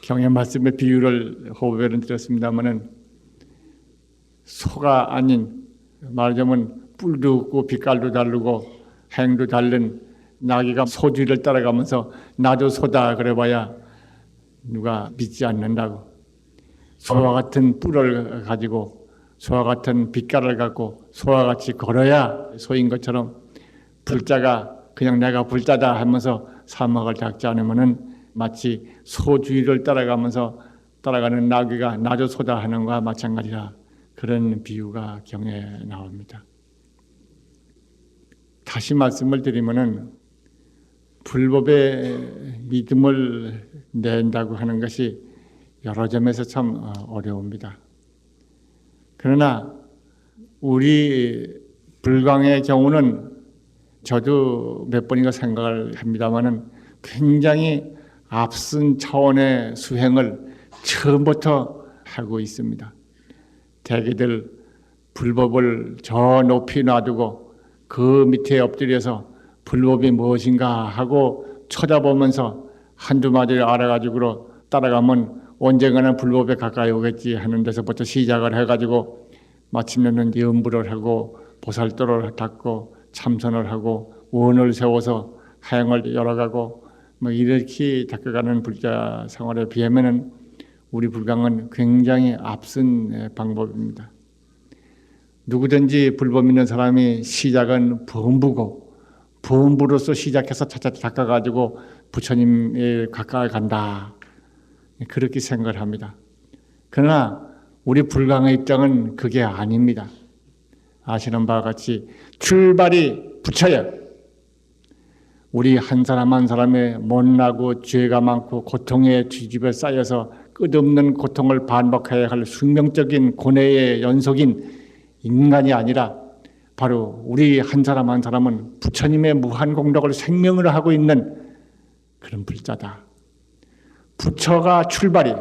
경의 말씀의 비유를 호흡에는 드렸습니다마는 소가 아닌 말하자면 뿔도 없고 빛깔도 다르고 행도 다른 나귀가 소 뒤를 따라가면서 나도 소다 그래봐야 누가 믿지 않는다고. 소와 같은 뿔을 가지고 소와 같은 빛깔을 갖고 소와 같이 걸어야 소인 것처럼 불자가 그냥 내가 불자다 하면서 사막을 닦지 않으면은 마치 소 주위를 따라가면서 따라가는 나귀가 나도 소다 하는 것과 마찬가지라 그런 비유가 경에 나옵니다. 다시 말씀을 드리면은 불법의 믿음을 낸다고 하는 것이 여러 점에서 참 어려웁니다. 그러나 우리 불광의 경우는 저도 몇 번인가 생각을 합니다마는 굉장히 앞선 차원의 수행을 처음부터 하고 있습니다. 대개들 불법을 저 높이 놔두고 그 밑에 엎드려서 불법이 무엇인가 하고 쳐다보면서 한두 마디를 알아가지고 따라가면 언젠가는 불법에 가까이 오겠지 하는 데서부터 시작을 해가지고 마침내는 염불을 하고 보살도를 닦고 참선을 하고 원을 세워서 행을 열어가고 이렇게 닦아가는 불자 생활에 비하면은 우리 불광은 굉장히 앞선 방법입니다. 누구든지 불법 있는 사람이 시작은 범부고 범부로서 시작해서 차차 닦아가지고 부처님에 가까이 간다. 그렇게 생각을 합니다. 그러나 우리 불광의 입장은 그게 아닙니다. 아시는 바와 같이 출발이 부처예요. 우리 한 사람 한 사람의 못나고 죄가 많고 고통에 뒤집어 쌓여서 끝없는 고통을 반복해야 할 숙명적인 고뇌의 연속인 인간이 아니라 바로 우리 한 사람 한 사람은 부처님의 무한 공덕을 생명으로 하고 있는 그런 불자다. 부처가 출발이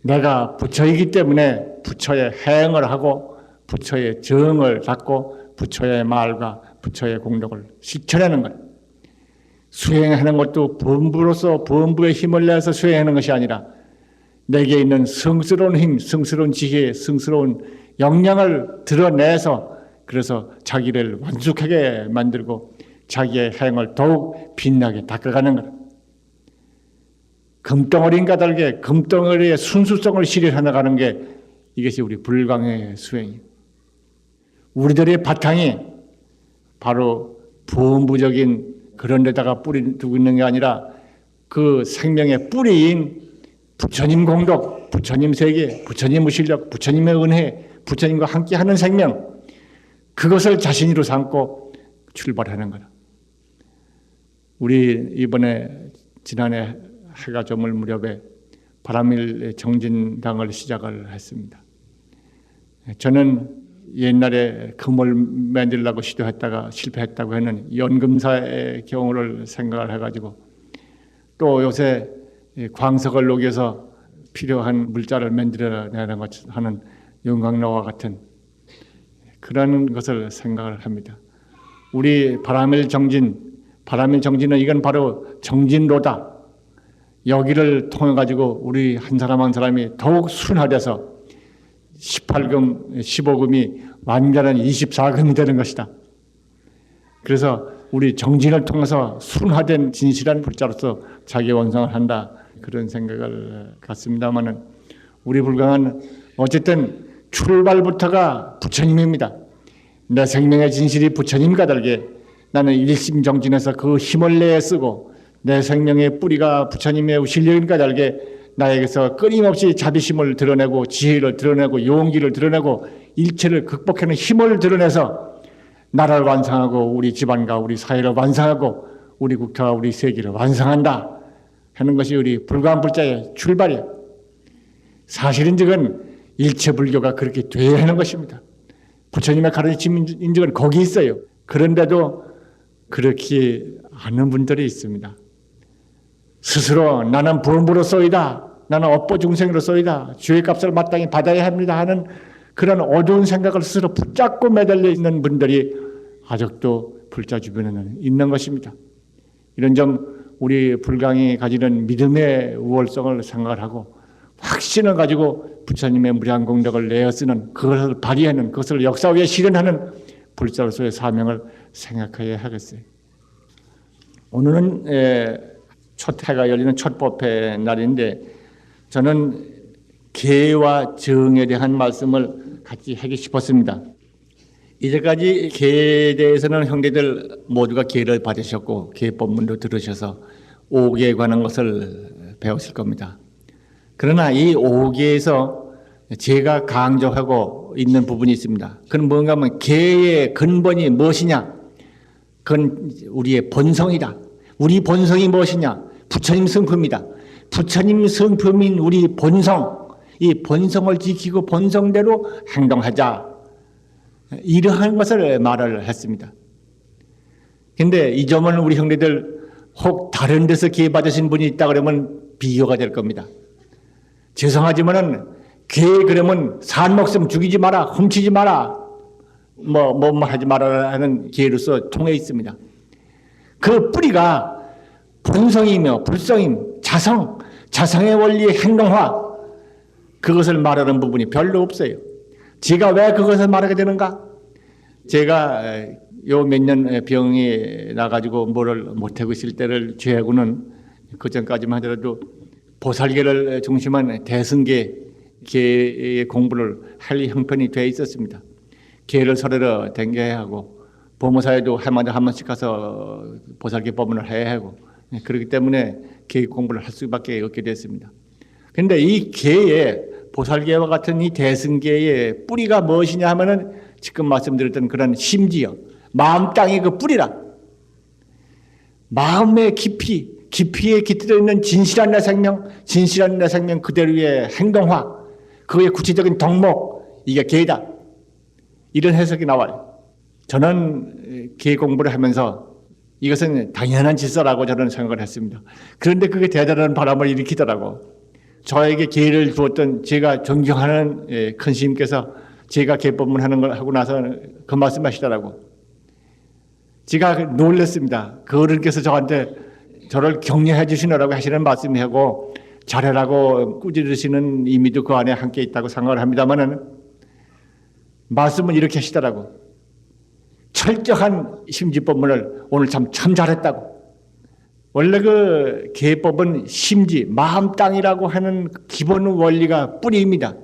내가 부처이기 때문에 부처의 행을 하고 부처의 정을 닦고 부처의 말과 부처의 공덕을 실천하는 것. 수행하는 것도 범부로서 범부의 힘을 내서 수행하는 것이 아니라 내게 있는 성스러운 힘, 성스러운 지혜, 성스러운 역량을 드러내서 그래서 자기를 완숙하게 만들고 자기의 행을 더욱 빛나게 닦아가는 것. 금덩어리인가 다르게 금덩어리의 순수성을 실현해 나가는 게 이것이 우리 불광의 수행이에요. 우리들의 바탕이 바로 범부적인 그런 데다가 뿌리 두고 있는 게 아니라 그 생명의 뿌리인 부처님 공덕, 부처님 세계, 부처님의 실력, 부처님의 은혜, 부처님과 함께하는 생명 그것을 자신으로 삼고 출발하는 거다. 우리 이번에 지난해 해가 저물 무렵에 바람일 정진당을 시작을 했습니다. 저는 옛날에 금을 만들려고 시도했다가 실패했다고 하는 연금사의 경우를 생각을 해가지고 또 요새 광석을 녹여서 필요한 물자를 만들어내는 것 하는 영광로와 같은 그런 것을 생각을 합니다. 우리 바람일 정진은 이건 바로 정진로다. 여기를 통해 가지고 우리 한 사람 한 사람이 더욱 순화돼서 18금, 15금이 완전한 24금이 되는 것이다. 그래서 우리 정진을 통해서 순화된 진실한 불자로서 자기 원성을 한다. 그런 생각을 갖습니다만은 우리 불광은 어쨌든 출발부터가 부처님입니다. 내 생명의 진실이 부처님과 다르게 나는 일심정진해서 그 힘을 내에 쓰고 내 생명의 뿌리가 부처님의 실력과 다르게 나에게서 끊임없이 자비심을 드러내고 지혜를 드러내고 용기를 드러내고 일체를 극복하는 힘을 드러내서 나라를 완성하고 우리 집안과 우리 사회를 완성하고 우리 국가와 우리 세계를 완성한다 하는 것이 우리 불광불자의 출발이에요. 사실인즉은 일체 불교가 그렇게 돼야 하는 것입니다. 부처님의 가르침 인증은 거기 있어요. 그런데도 그렇게 아는 분들이 있습니다. 스스로 나는 범부로서이다. 나는 업보 중생으로서이다. 죄값을 마땅히 받아야 합니다 하는 그런 어두운 생각을 스스로 붙잡고 매달려 있는 분들이 아직도 불자 주변에는 있는 것입니다. 이런 점 우리 불광이 가지는 믿음의 우월성을 생각을 하고 확신을 가지고 부처님의 무량 공덕을 내어 쓰는 그것을 발휘하는 그것을 역사 위에 실현하는 불자로서의 사명을 생각해야 하겠어요. 오늘은 첫 해가 열리는 첫 법회 날인데 저는 계와 정에 대한 말씀을 같이 하기 싶었습니다. 이제까지 계에 대해서는 형제들 모두가 계를 받으셨고 계법문도 들으셔서 오계에 관한 것을 배우실 겁니다. 그러나 이 5계에서 제가 강조하고 있는 부분이 있습니다. 그건 뭔가 하면 계의 근본이 무엇이냐? 그건 우리의 본성이다. 우리 본성이 무엇이냐? 부처님 성품이다. 부처님 성품인 우리 본성, 이 본성을 지키고 본성대로 행동하자. 이러한 것을 말을 했습니다. 근데 이 점은 우리 형제들 혹 다른 데서 기회 받으신 분이 있다 그러면 비교가 될 겁니다. 죄송하지만은 개 그러면 산 목숨 죽이지 마라, 훔치지 마라, 뭐 하지 마라 하는 개로서 통해 있습니다. 그 뿌리가 본성이며 불성임, 자성의 원리의 행동화, 그것을 말하는 부분이 별로 없어요. 제가 왜 그것을 말하게 되는가? 제가 요 몇 년 병이 나가지고 뭐를 못하고 있을 때를 제하고는 그 전까지만 하더라도 보살계를 중심한 대승계의 공부를 할 형편이 되어 있었습니다. 계를 서르러 댕겨야 하고 보모사에도 해마다 한 번씩 가서 보살계 법문을 해야 하고 그렇기 때문에 계 공부를 할 수밖에 없게 됐습니다. 그런데 이 계의 보살계와 같은 이 대승계의 뿌리가 무엇이냐 하면은 지금 말씀드렸던 그런 심지어 마음 땅의 그 뿌리라. 마음의 깊이에 깃들어 있는 진실한 내 생명 그대로의 행동화, 그의 구체적인 덕목, 이게 계다. 이런 해석이 나와요. 저는 계 공부를 하면서 이것은 당연한 질서라고 저는 생각을 했습니다. 그런데 그게 대단한 바람을 일으키더라고. 저에게 계를 주었던 제가 존경하는 큰 스님께서 제가 계법문 하는 걸 하고 나서 그 말씀하시더라고. 제가 놀랐습니다. 그 어른께서 저한테 저를 격려해 주시느라고 하시는 말씀이고 잘해라고 꾸짖으시는 의미도 그 안에 함께 있다고 생각을 합니다만은 말씀은 이렇게 하시더라고. 철저한 심지법문을 오늘 참 잘했다고. 원래 그 계법은 심지, 마음 땅이라고 하는 기본 원리가 뿌리입니다.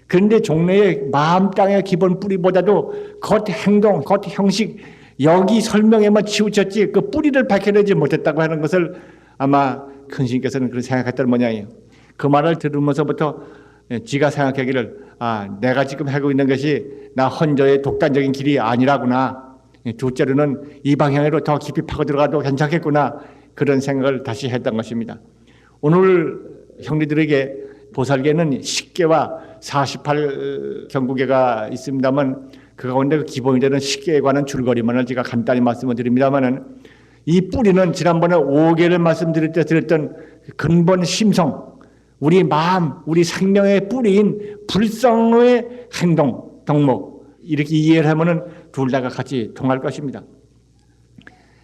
그런데 종래의 마음 땅의 기본 뿌리보다도 겉 행동, 겉 형식, 여기 설명에만 치우쳤지 그 뿌리를 밝혀내지 못했다고 하는 것을 아마 큰 스님께서는 그런 생각했던 모양이에요. 그 말을 들으면서부터 지가 생각하기를 내가 지금 하고 있는 것이 나 혼자의 독단적인 길이 아니라구나. 둘째로는 이 방향으로 더 깊이 파고 들어가도 괜찮겠구나. 그런 생각을 다시 했던 것입니다. 오늘 형제들에게 보살계는 10계와 48경구계가 있습니다만 그 가운데 기본이 되는 10계에 관한 줄거리만을 제가 간단히 말씀을 드립니다만은 이 뿌리는 지난번에 5계를 말씀드릴 때 드렸던 근본 심성, 우리 마음, 우리 생명의 뿌리인 불성의 행동, 덕목 이렇게 이해를 하면은 둘 다가 같이 통할 것입니다.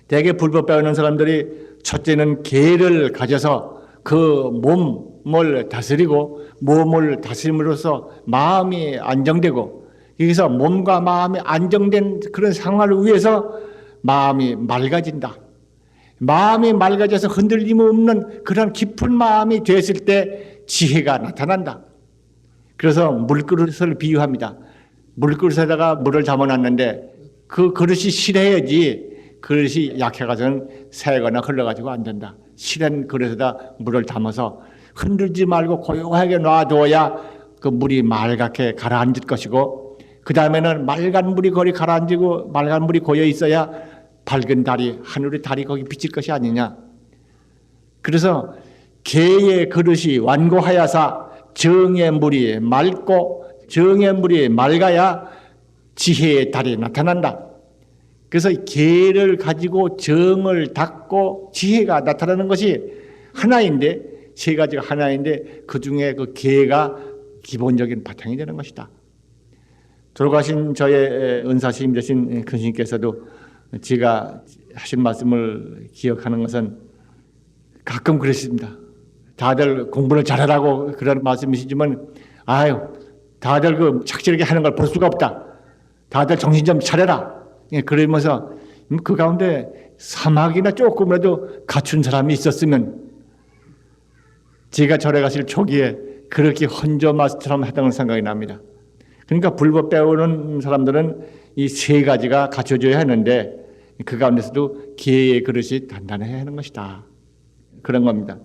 대개 불법 배우는 사람들이 첫째는 계를 가져서 그 몸을 다스리고 몸을 다스림으로써 마음이 안정되고 여기서 몸과 마음이 안정된 그런 상황을 위해서 마음이 맑아진다. 마음이 맑아져서 흔들림 없는 그런 깊은 마음이 됐을 때 지혜가 나타난다. 그래서 물그릇을 비유합니다. 물그릇에다가 물을 담아놨는데 그 그릇이 실해야지 그릇이 약해가서는 새거나 흘러가지고 안 된다. 실한 그릇에다 물을 담아서 흔들지 말고 고요하게 놔둬야 그 물이 맑게 가라앉을 것이고 그 다음에는 맑은 물이 거기 가라앉고 맑은 물이 고여 있어야 밝은 달이 하늘의 달이 거기 비칠 것이 아니냐. 그래서 개의 그릇이 완고하여서 정의 물이 맑고 정의 물이 맑아야 지혜의 달이 나타난다. 그래서 개를 가지고 정을 닦고 지혜가 나타나는 것이 하나인데 세 가지가 하나인데 그 중에 그 개가 기본적인 바탕이 되는 것이다. 돌아가신 저의 은사스님 되신 큰 스님께서도 제가 하신 말씀을 기억하는 것은 가끔 그랬습니다. 다들 공부를 잘하라고 그런 말씀이시지만 다들 그 착실하게 하는 걸 볼 수가 없다. 다들 정신 좀 차려라. 그러면서 그 가운데 사막이나 조금이라도 갖춘 사람이 있었으면 제가 절에 가실 초기에 그렇게 헌저 마스터처럼 했던 생각이 납니다. 그러니까 불법 배우는 사람들은 이 세 가지가 갖춰져야 하는데 그 가운데서도 계의 그릇이 단단해야 하는 것이다. 그런 겁니다.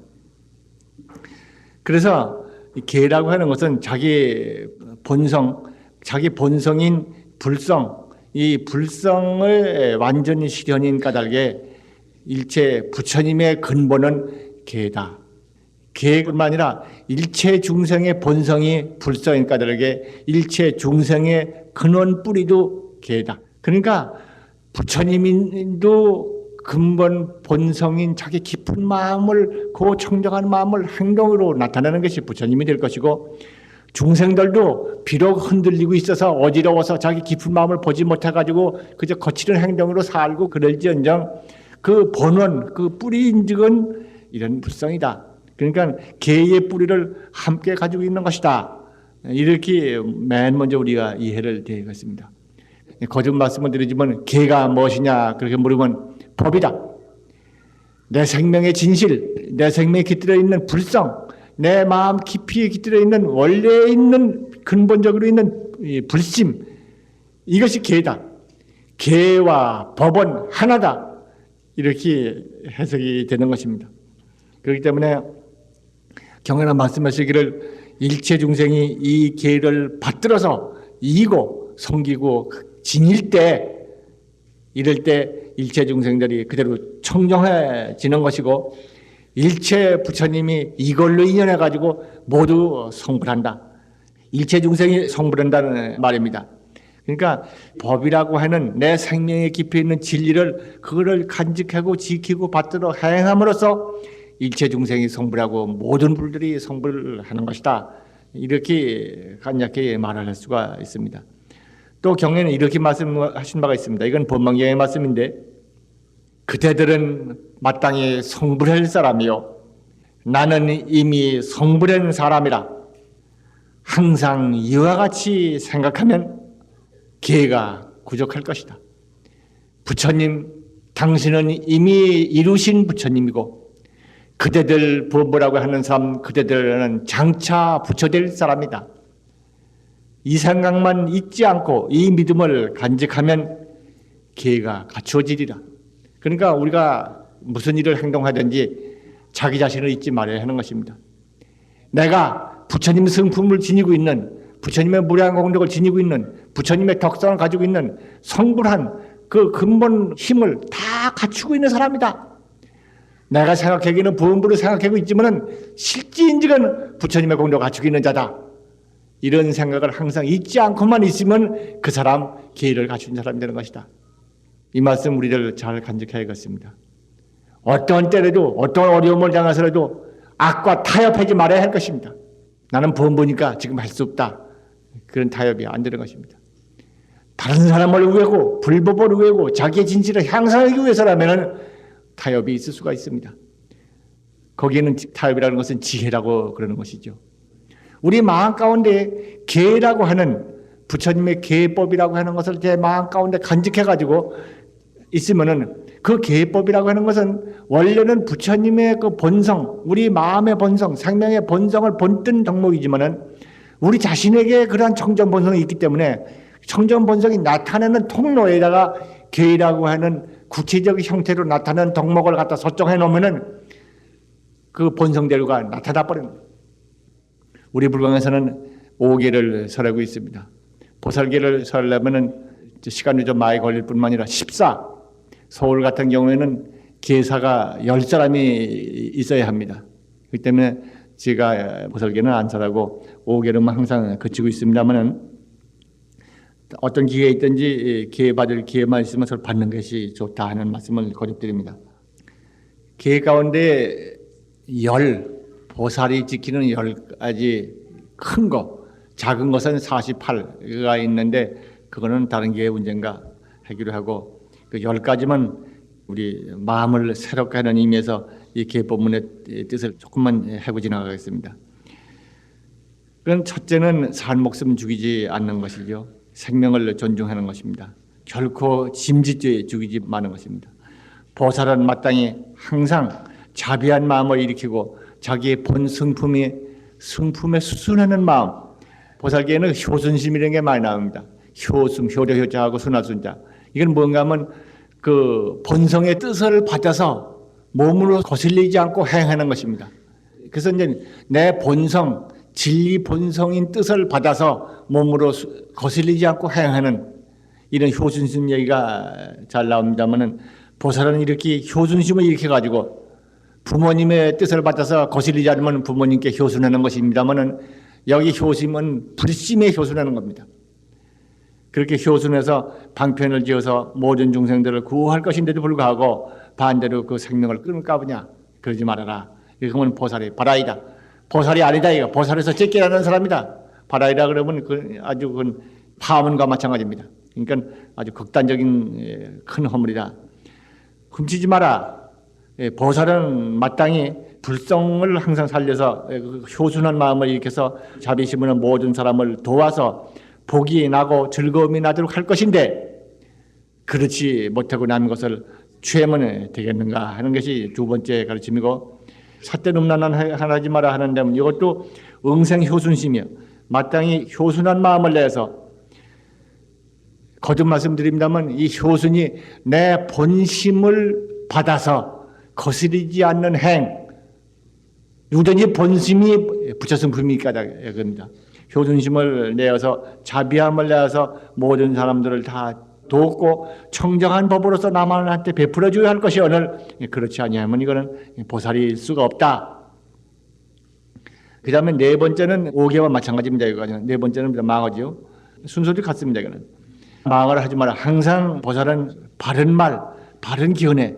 그래서 이 개라고 하는 것은 자기 본성인 불성, 이 불성을 완전히 실현인 까닭에 일체 부처님의 근본은 개다. 개뿐만 아니라 일체 중생의 본성이 불성인 까닭에 일체 중생의 근원 뿌리도 개다. 그러니까 부처님도 근본 본성인 자기 깊은 마음을, 그 청정한 마음을 행동으로 나타내는 것이 부처님이 될 것이고, 중생들도 비록 흔들리고 있어서 어지러워서 자기 깊은 마음을 보지 못해가지고 그저 거칠은 행동으로 살고 그럴지언정 그 본원, 그 뿌리인즉은 이런 불성이다. 그러니까 개의 뿌리를 함께 가지고 있는 것이다. 이렇게 맨 먼저 우리가 이해를 되겠습니다. 거듭 말씀을 드리지만 개가 무엇이냐 그렇게 물으면 법이다. 내 생명의 진실, 내 생명에 깃들어 있는 불성, 내 마음 깊이에 깃들어 있는 원래 있는 근본적으로 있는 불심, 이것이 개다. 개와 법은 하나다. 이렇게 해석이 되는 것입니다. 그렇기 때문에 경연한 말씀하시기를 일체 중생이 이 개를 받들어서 이기고 섬기고 지닐 때, 이럴 때 일체 중생들이 그대로 청정해지는 것이고, 일체 부처님이 이걸로 인연해 가지고 모두 성불한다. 일체 중생이 성불한다는 말입니다. 그러니까 법이라고 하는 내 생명에 깊이 있는 진리를 그거를 간직하고 지키고 받들어 행함으로써 일체 중생이 성불하고 모든 불들이 성불하는 것이다. 이렇게 간략하게 말을 할 수가 있습니다. 또 경에는 이렇게 말씀하신 바가 있습니다. 이건 법망경의 말씀인데, 그대들은 마땅히 성불할 사람이요 나는 이미 성불한 사람이라. 항상 이와 같이 생각하면 개가 부족할 것이다. 부처님, 당신은 이미 이루신 부처님이고, 그대들 부모라고 하는 사람, 그대들은 장차 부처될 사람이다. 이 생각만 잊지 않고 이 믿음을 간직하면 기회가 갖추어지리라. 그러니까 우리가 무슨 일을 행동하든지 자기 자신을 잊지 말아야 하는 것입니다. 내가 부처님 성품을 지니고 있는, 부처님의 무량한 공덕을 지니고 있는, 부처님의 덕성을 가지고 있는 성불한 그 근본 힘을 다 갖추고 있는 사람이다. 내가 생각하기는 부음부를 생각하고 있지만은 실지인직은 부처님의 공덕을 갖추고 있는 자다. 이런 생각을 항상 잊지 않고만 있으면 그 사람 기회를 갖춘 사람이 되는 것이다. 이 말씀 우리들 잘 간직해야겠습니다. 어떤 때라도 어떤 어려움을 당해서라도 악과 타협하지 말아야 할 것입니다. 나는 부음부니까 지금 할 수 없다. 그런 타협이 안 되는 것입니다. 다른 사람을 위하고 불법을 위하고 자기의 진실을 향상하기 위해서라면 타협이 있을 수가 있습니다. 거기에는 타협이라는 것은 지혜라고 그러는 것이죠. 우리 마음 가운데 계라고 하는 부처님의 계법이라고 하는 것을 제 마음 가운데 간직해가지고 있으면은 그 계법이라고 하는 것은 원래는 부처님의 그 본성, 우리 마음의 본성, 생명의 본성을 본뜬 덕목이지만은 우리 자신에게 그러한 청정 본성이 있기 때문에 청정 본성이 나타내는 통로에다가 계라고 하는 구체적 형태로 나타나는 덕목을 갖다 설정해 놓으면은 그 본성대로가 나타나 버립니다. 우리 불광에서는 5개를 설하고 있습니다. 보살계를 설하려면은 시간이 좀 많이 걸릴 뿐만 아니라 14, 서울 같은 경우에는 계사가 10사람이 있어야 합니다. 그렇기 때문에 제가 보살계는 안 설하고 5개로만 항상 그치고 있습니다만은 어떤 기회에 있든지 기회 받을 기회만 있으면 서로 받는 것이 좋다 하는 말씀을 거듭드립니다. 기회 가운데 보살이 지키는 10가지 큰 거, 작은 것은 48가 있는데 그거는 다른 기회 문제인가 하기로 하고 그 10가지만 우리 마음을 새롭게 하는 의미에서 이 기회법문의 뜻을 조금만 하고 지나가겠습니다. 그건 첫째는 살 목숨 죽이지 않는 것이죠. 생명을 존중하는 것입니다. 결코 짐짓지 죽이지 마는 것입니다. 보살은 마땅히 항상 자비한 마음을 일으키고 자기의 본 성품에 수순하는 마음. 보살계에는 효순심이라는 게 많이 나옵니다. 효순, 효자하고 순하순자. 이건 뭔가 하면 그 본성의 뜻을 받아서 몸으로 거슬리지 않고 행하는 것입니다. 그래서 이제 내 본성, 진리 본성인 뜻을 받아서 몸으로 거슬리지 않고 행하는 이런 효순심 얘기가 잘 나옵니다만은 보살은 이렇게 효순심을 일으켜가지고 부모님의 뜻을 받아서 거슬리지 않으면 부모님께 효순하는 것입니다만은 여기 효심은 불심에 효순하는 겁니다. 그렇게 효순해서 방편을 지어서 모든 중생들을 구할 것인데도 불구하고 반대로 그 생명을 끊을까 보냐. 그러지 말아라. 이거는 보살이 바라이다. 보살이 아니다. 이거 보살에서 째끼라는 사람이다. 바라이다 그러면 아주 그 파문과 마찬가지입니다. 그러니까 아주 극단적인 큰 허물이다. 훔치지 마라. 보살은 마땅히 불성을 항상 살려서 효순한 마음을 일으켜서 자비심은 모든 사람을 도와서 복이 나고 즐거움이 나도록 할 것인데 그렇지 못하고 난 것을 취하면 되겠는가 하는 것이 두 번째 가르침이고 삿대num난한 하지 마라 하는데 이것도 응생효순심이요. 마땅히 효순한 마음을 내서 거듭 말씀드립니다만 이 효순이 내 본심을 받아서 거스리지 않는 행 누구든지 본심이 붙였으면 분명히까다 겁니다. 효순심을 내어서 자비함을 내어서 모든 사람들을 다 돕고 청정한 법으로서 남한테 베풀어줘야 할 것이 오늘 그렇지 아니하면 이거는 보살일 수가 없다. 그 다음에 네 번째는 오개와 마찬가지입니다. 이거는 네 번째는 망어지요. 순서도 같습니다. 이거는 망을 하지 마라. 항상 보살은 바른 말, 바른 견해,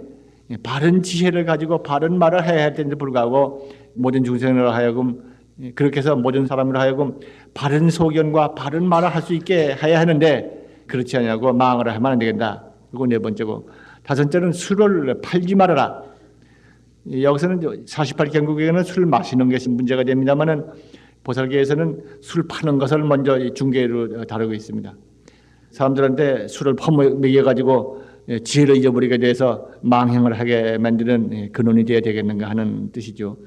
바른 지혜를 가지고 바른 말을 해야 할 텐데 불구하고 모든 중생으로 하여금 그렇게 해서 모든 사람으로 하여금 바른 소견과 바른 말을 할 수 있게 해야 하는데 그렇지 않냐고 망을 하면 안 되겠다. 그리고 네 번째고 다섯째는 술을 팔지 말아라. 여기서는 48경국에는 술 마시는 것이 문제가 됩니다만은 보살계에서는 술 파는 것을 먼저 중개로 다루고 있습니다. 사람들한테 술을 퍼먹여가지고 지혜를 잊어버리게 돼서 망행을 하게 만드는 근원이 되어야 되겠는가 하는 뜻이죠.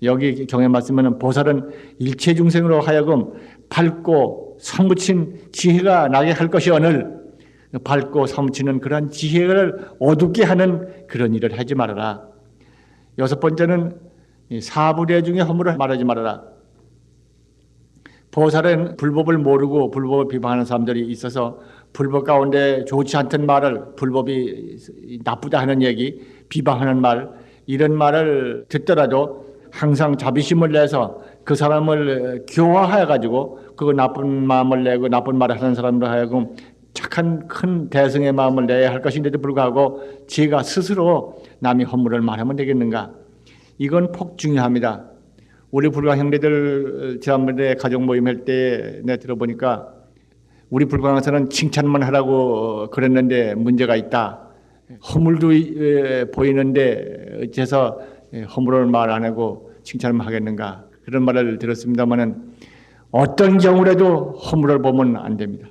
여기 경에 말씀은 보살은 일체 중생으로 하여금 밝고 사무친 지혜가 나게 할 것이 오늘 밝고 사무치는 그러한 지혜를 어둡게 하는 그런 일을 하지 말아라. 여섯 번째는 사불의 중에 허물을 말하지 말아라. 보살은 불법을 모르고 불법을 비방하는 사람들이 있어서 불법 가운데 좋지 않던 말을 불법이 나쁘다 하는 얘기, 비방하는 말 이런 말을 듣더라도 항상 자비심을 내서 그 사람을 교화해 가지고 그 나쁜 마음을 내고 나쁜 말을 하는 사람으로 하여금 착한 큰 대승의 마음을 내야 할 것인데도 불구하고 제가 스스로 남의 허물을 말하면 되겠는가? 이건 폭 중요합니다. 우리 불광 형제들 지난번에 가족 모임 할 때 내가 들어보니까 우리 불광에서는 칭찬만 하라고 그랬는데 문제가 있다. 허물도 보이는데 어째서 허물을 말 안 하고 칭찬만 하겠는가? 그런 말을 들었습니다만은 어떤 경우라도 허물을 보면 안 됩니다.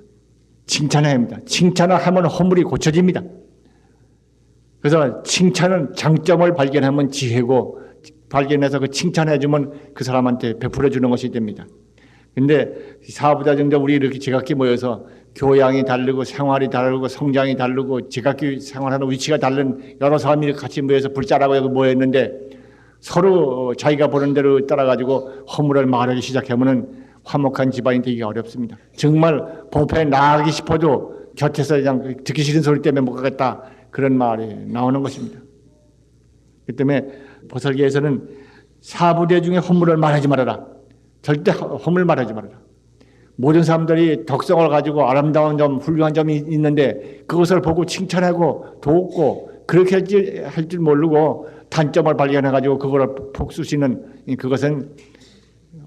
칭찬해야 합니다. 칭찬을 하면 허물이 고쳐집니다. 그래서 칭찬은 장점을 발견하면 지혜고 발견해서 그 칭찬해주면 그 사람한테 베풀어주는 것이 됩니다. 근데 사부자정자 우리 이렇게 제각기 모여서 교양이 다르고 생활이 다르고 성장이 다르고 제각기 생활하는 위치가 다른 여러 사람이 같이 모여서 불자라고 여기 모였는데 서로 자기가 보는 대로 따라가지고 허물을 말하기 시작하면은 화목한 집안이 되기 어렵습니다. 정말 법에 나가기 싶어도 곁에서 그냥 듣기 싫은 소리 때문에 못 가겠다 그런 말이 나오는 것입니다. 그 때문에 보살계에서는 사부대 중에 허물을 말하지 말아라. 절대 허물 말하지 말아라. 모든 사람들이 덕성을 가지고 아름다운 점, 훌륭한 점이 있는데 그것을 보고 칭찬하고 돕고 그렇게 할 줄 모르고 단점을 발견해가지고 그걸 복수시는 그것은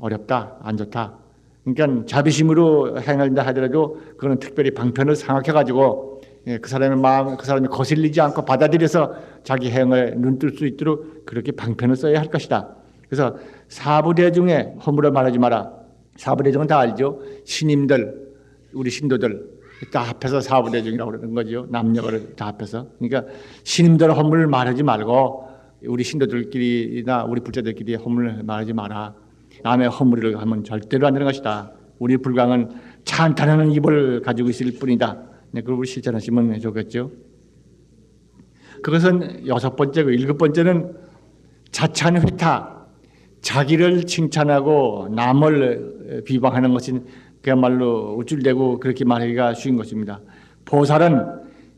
어렵다, 안 좋다. 그러니까 자비심으로 행한다 하더라도 그거는 특별히 방편을 생각해가지고 그 사람의 마음, 그 사람이 거슬리지 않고 받아들여서 자기 행을 눈뜰 수 있도록 그렇게 방편을 써야 할 것이다. 그래서 사부대중에 허물을 말하지 마라. 사부대중은 다 알죠. 신임들, 우리 신도들 다 합해서 사부대중이라고 그러는 거죠. 남녀를 다 합해서. 그러니까 신임들 허물을 말하지 말고 우리 신도들끼리나 우리 불자들끼리 허물을 말하지 마라. 남의 허물을 하면 절대로 안 되는 것이다. 우리 불광은 찬탄하는 입을 가지고 있을 뿐이다. 그걸 실천하시면 좋겠죠. 그것은 여섯 번째고 일곱 번째는 자찬 회타. 자기를 칭찬하고 남을 비방하는 것은 그야말로 우쭐대고 그렇게 말하기가 쉬운 것입니다. 보살은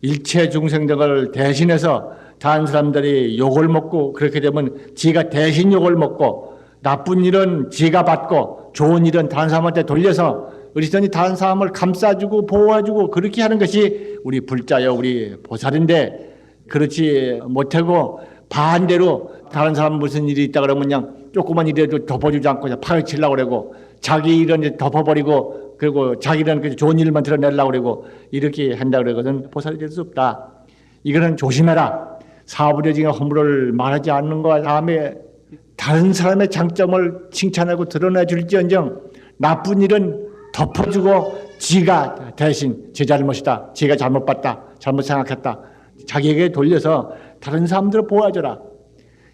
일체 중생들을 대신해서 다른 사람들이 욕을 먹고 그렇게 되면 지가 대신 욕을 먹고 나쁜 일은 지가 받고 좋은 일은 다른 사람한테 돌려서 어리석니 다른 사람을 감싸주고 보호해주고 그렇게 하는 것이 우리 불자여 우리 보살인데 그렇지 못하고 반대로 다른 사람 무슨 일이 있다 그러면 그냥 조그만 일에도 덮어주지 않고 파헤치려고 그러고 자기 일은 덮어버리고 그리고 자기 일은 좋은 일만 드러내려고 그러고 이렇게 한다 그러거든 보살이 될 수 없다. 이거는 조심해라. 사부려지가 허물을 말하지 않는 것 다음에 다른 사람의 장점을 칭찬하고 드러내 줄지언정 나쁜 일은 덮어주고 지가 대신 제 잘못이다. 지가 잘못 봤다. 잘못 생각했다. 자기에게 돌려서 다른 사람들을 보호해줘라.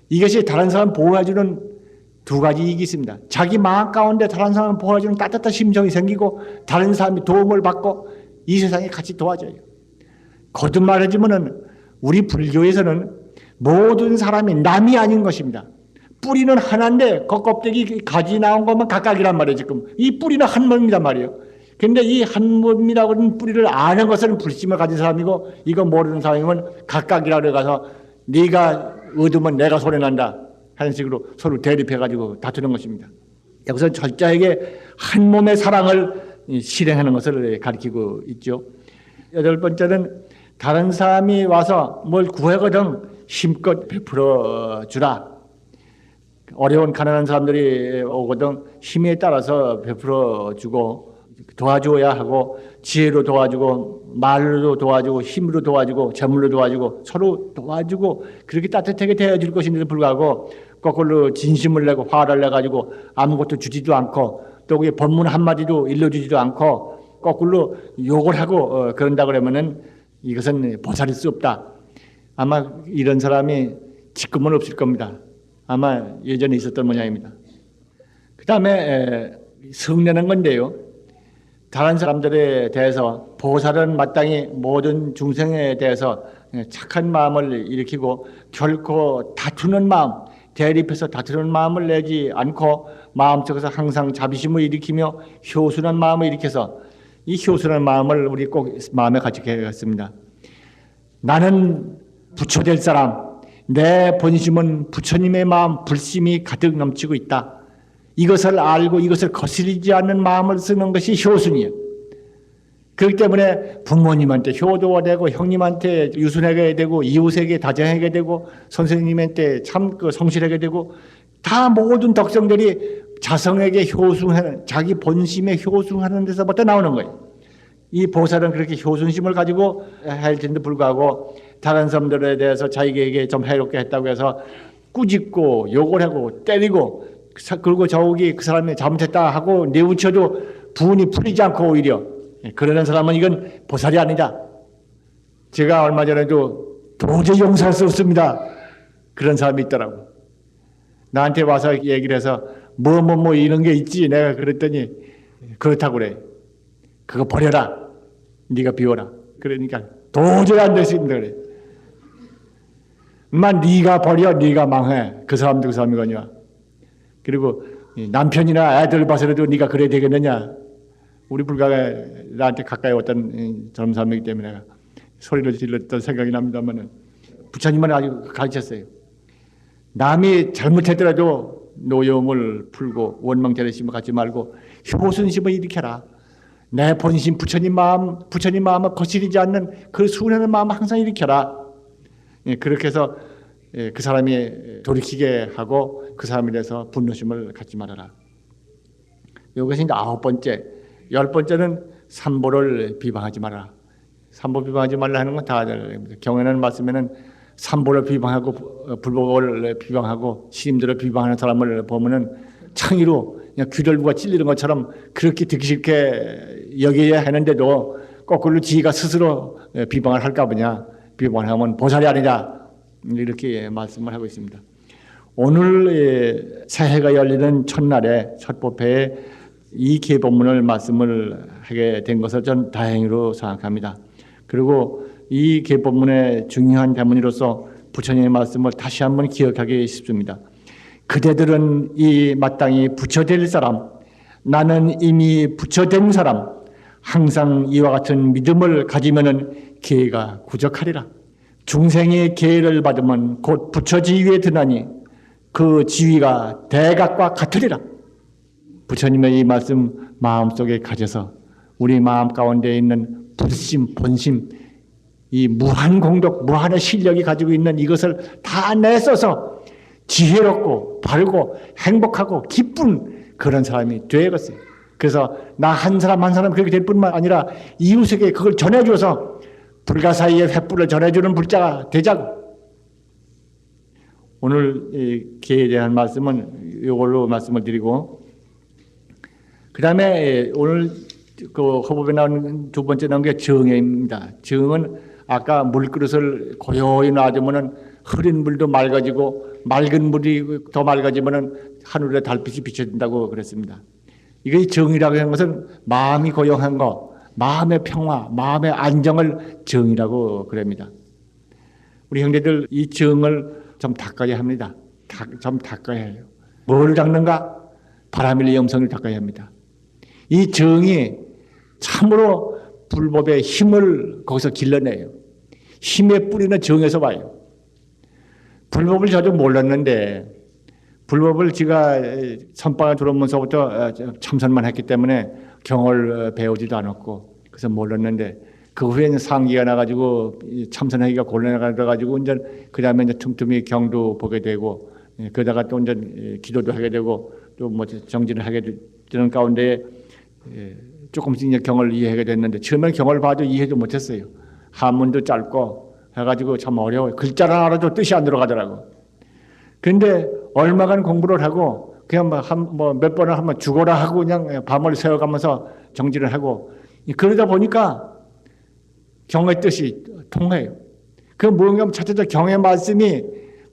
이것이 다른 사람 보호해주는 두 가지 이익이 있습니다. 자기 마음 가운데 다른 사람을 보호해주는 따뜻한 심정이 생기고 다른 사람이 도움을 받고 이 세상에 같이 도와줘요. 거듭말해주면은 우리 불교에서는 모든 사람이 남이 아닌 것입니다. 뿌리는 하나인데 그 껍데기 가지 나온 것만 각각이란 말이에요. 지금 이 뿌리는 한 몸이란 말이에요. 근데 이 한 몸이라고 하는 뿌리를 아는 것은 불심을 가진 사람이고 이거 모르는 사람이면 각각이라고 해서 네가 얻으면 내가 손해난다 하는 식으로 서로 대립해가지고 다투는 것입니다. 여기서 철저하게 한 몸의 사랑을 실행하는 것을 가리키고 있죠. 여덟 번째는 다른 사람이 와서 뭘 구하거든 힘껏 베풀어 주라. 어려운 가난한 사람들이 오거든 힘에 따라서 베풀어 주고 도와줘야 하고 지혜로 도와주고 말로 도와주고 힘으로 도와주고 재물로 도와주고 서로 도와주고 그렇게 따뜻하게 대해줄 것인데도 불구하고 거꾸로 진심을 내고 화를 내가지고 아무것도 주지도 않고 또 그게 법문 한마디도 일러주지도 않고 거꾸로 욕을 하고 그런다 그러면은 이것은 보살일 수 없다. 아마 이런 사람이 지금은 없을 겁니다. 아마 예전에 있었던 모양입니다. 그 다음에 성내는 건데요. 다른 사람들에 대해서 보살은 마땅히 모든 중생에 대해서 착한 마음을 일으키고 결코 다투는 마음, 대립해서 다투는 마음을 내지 않고 마음속에서 항상 자비심을 일으키며 효순한 마음을 일으켜서 이 효순한 마음을 우리 꼭 마음에 가지겠습니다. 나는 부처 될 사람, 내 본심은 부처님의 마음 불심이 가득 넘치고 있다. 이것을 알고 이것을 거스르지 않는 마음을 쓰는 것이 효순이에요. 그렇기 때문에 부모님한테 효도가 되고 형님한테 유순하게 되고 이웃에게 다정하게 되고 선생님한테 참 성실하게 되고 다 모든 덕성들이 자성에게 효순하는 자기 본심에 효순하는 데서부터 나오는 거예요. 이 보살은 그렇게 효순심을 가지고 할 텐데 불구하고 다른 사람들에 대해서 자기에게 좀 해롭게 했다고 해서 꾸짖고 욕을 하고 때리고 그리고 저기 그 사람이 잘못했다 하고 뉘우쳐도 분이 풀리지 않고 오히려 그러는 사람은 이건 보살이 아니다. 제가 얼마 전에도 도저히 용서할 수 없습니다. 그런 사람이 있더라고. 나한테 와서 얘기를 해서 뭐 이런 게 있지. 내가 그랬더니 그렇다고 그래. 그거 버려라. 네가 비워라. 그러니까 도저히 안 되십니다. 그래. 네가 버려. 네가 망해. 그 사람도 그 사람이거냐. 그리고 남편이나 애들 봐서라도 네가 그래야 되겠느냐. 우리 불가가 나한테 가까이 왔던 젊은 사람이기 때문에 내가 소리를 질렀던 생각이 납니다만 부처님은 아주 가르쳤어요. 남이 잘못했더라도 노여움을 풀고 원망대리심을 갖지 말고 효순심을 일으켜라. 내 본심 부처님 마음을 거스르지 않는 그 순하는 마음을 항상 일으켜라. 그렇게 해서 그 사람이 돌이키게 하고 그 사람에 대해서 분노심을 갖지 말아라. 이것이 이제 9번째. 10번째는 삼보를 비방하지 마라. 삼보 비방하지 말라 하는 건 다 경연하는 말씀에는 삼보를 비방하고 불법을 비방하고 신임들을 비방하는 사람을 보면은 창의로 그냥 귀를 누가 찔리는 것처럼 그렇게 듣기 싫게 여겨야 하는데도 거꾸로 지가 스스로 비방을 할까 보냐. 비방하면 보살이 아니다. 이렇게 말씀을 하고 있습니다. 오늘 새해가 열리는 첫날에 첫 법회에 이 계법문을 말씀을 하게 된 것을 전 다행으로 생각합니다. 그리고 이 계법문의 중요한 대문으로서 부처님의 말씀을 다시 한번 기억하기 싶습니다. 그대들은 이 마땅히 부처될 사람, 나는 이미 부처된 사람, 항상 이와 같은 믿음을 가지면은 계가 구적하리라. 중생의 계를 받으면 곧 부처 지위에 드나니 그 지위가 대각과 같으리라. 부처님의 이 말씀 마음속에 가져서 우리 마음 가운데 있는 불심, 본심, 이 무한 공덕, 무한의 실력이 가지고 있는 이것을 다 내써서 지혜롭고 바르고 행복하고 기쁜 그런 사람이 되겠어요. 그래서 나 한 사람 한 사람 그렇게 될 뿐만 아니라 이웃에게 그걸 전해줘서 불가 사이에 횃불을 전해주는 불자가 되자고. 오늘 이 계에 대한 말씀은 이걸로 말씀을 드리고, 그 다음에 오늘 그 허법에 나온 두 번째 나온 게 정예입니다. 정은 아까 물그릇을 고요히 놔두면은 흐린 물도 맑아지고 맑은 물이 더 맑아지면은 하늘에 달빛이 비춰진다고 그랬습니다. 이게 정이라고 하는 것은 마음이 고요한 거, 마음의 평화, 마음의 안정을 정이라고 그럽니다. 우리 형제들 이 정을 좀 닦아야 합니다. 좀 닦아야 해요. 뭘 닦는가? 바라밀 염성을 닦아야 합니다. 이 정이 참으로 불법의 힘을 거기서 길러내요. 힘의 뿌리는 정에서 와요. 불법을 저도 몰랐는데 불법을 제가 선방에 들어오면서부터 참선만 했기 때문에 경을 배우지도 않았고 그래서 몰랐는데 그 후에는 상기가 나가지고 참선하기가 곤란해가지고 이제 그 다음에 이제 틈틈이 경도 보게 되고 그러다가 또 이제 기도도 하게 되고 또 뭐 정진을 하게 되는 가운데 조금씩 이제 경을 이해하게 됐는데 처음에는 경을 봐도 이해도 못했어요. 한문도 짧고 해가지고 참 어려워요. 글자를 알아도 뜻이 안 들어가더라고. 그런데 얼마간 공부를 하고 그냥 몇 번을 한번 죽어라 하고 그냥 밤을 새워가면서 정진을 하고 그러다 보니까 경의 뜻이 통해요. 그 뭔가 찾아서 경의 말씀이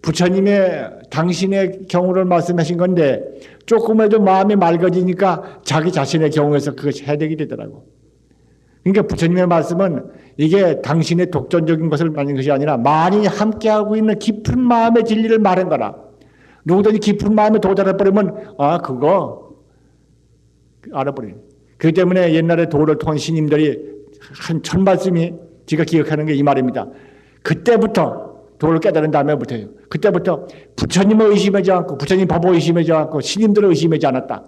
부처님의 당신의 경우를 말씀하신 건데 조금이라도 마음이 맑아지니까 자기 자신의 경우에서 그것이 해석이 되더라고. 그러니까 부처님의 말씀은 이게 당신의 독존적인 것을 말하는 것이 아니라 만인이 함께하고 있는 깊은 마음의 진리를 말한 거라. 누구든지 깊은 마음에 도달해버리면 그거 알아버리는. 그렇기 때문에 옛날에 도를 통한 스님들이 한 첫 말씀이 제가 기억하는 게 이 말입니다. 그때부터 도를 깨달은 다음에부터요. 그때부터 부처님을 의심하지 않고 부처님 법을 의심하지 않고 스님들을 의심하지 않았다.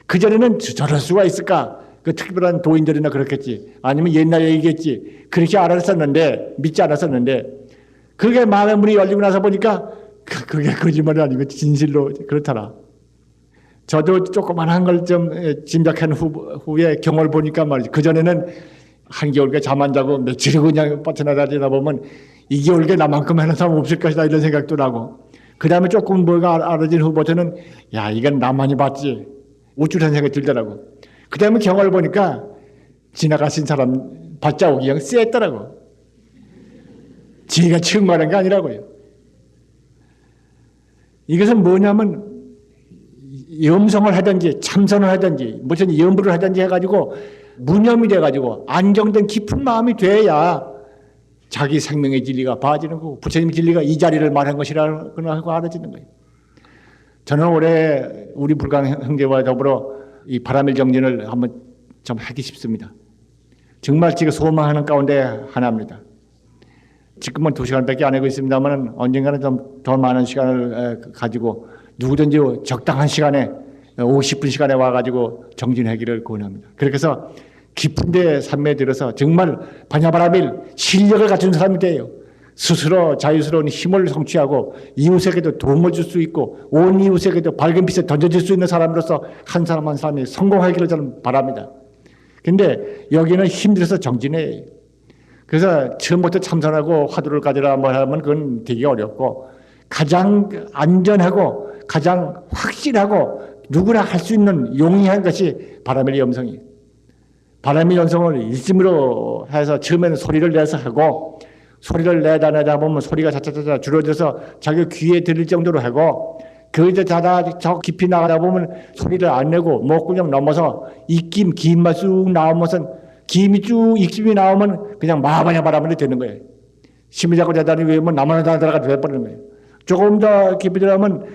그전에는 저럴 수가 있을까? 그 특별한 도인들이나 그렇겠지. 아니면 옛날 얘기겠지. 그렇게 알았었는데 믿지 않았었는데 그게 마음의 문이 열리고 나서 보니까 그게 거짓말이 아니고 진실로 그렇더라. 저도 조그만한 걸 좀 짐작한 후에 경을 보니까 말이지. 그전에는 한겨울게 잠 안 자고 며칠을 그냥 뻗쳐나다니다 보면 이겨울게 나만큼 하는 사람 없을 것이다 이런 생각도 나고 그 다음에 조금 뭐가 알아진 후부터는 야 이건 나만이 봤지 우쭐한 생각이 들더라고. 그 다음에 경을 보니까 지나가신 사람 발자국이 그냥 쎄했더라고. 지가 측말한 게 아니라고요. 이것은 뭐냐면 염성을 하든지 참선을 하든지 무슨 염불을 하든지 해가지고 무념이 돼가지고 안정된 깊은 마음이 돼야 자기 생명의 진리가 봐지는 거고 부처님의 진리가 이 자리를 말한 것이라고 하고 알아지는 거예요. 저는 올해 우리 불강 형제와 더불어 이 바라밀 정진을 한번 좀 하기 싶습니다. 정말 제가 소망하는 가운데 하나입니다. 지금은 2시간밖에 안 하고 있습니다만 언젠가는 좀 더 많은 시간을 가지고 누구든지 적당한 시간에 50분 시간에 와가지고 정진하기를 권합니다. 그렇게 해서 깊은 데 산매에 들어서 정말 바냐바라밀 실력을 갖춘 사람이 돼요. 스스로 자유스러운 힘을 성취하고 이웃에게도 도움을 줄 수 있고 온 이웃에게도 밝은 빛에 던져줄 수 있는 사람으로서 한 사람 한 사람이 성공하기를 저는 바랍니다. 근데 여기는 힘들어서 정진해요. 그래서 처음부터 참선하고 화두를 가지라 뭐 하면 그건 되게 어렵고 가장 안전하고 가장 확실하고 누구나 할 수 있는 용이한 것이 바라밀 염성이에요. 바라밀 염성을 일심으로 해서 처음에는 소리를 내서 하고 소리를 내다 보면 소리가 자자자자 줄어들어서 자기 귀에 들릴 정도로 하고 거기서 자다 저 깊이 나가다 보면 소리를 안 내고 목구멍 넘어서 입김 김만 쑥 나오면서 김이 쭉 입김이 나오면 그냥 마바냐 바라밀이 되는 거예요. 심을 잡고 자다니 외우면 나만 하다가 돼버리는 거예요. 조금 더 깊이 들어가면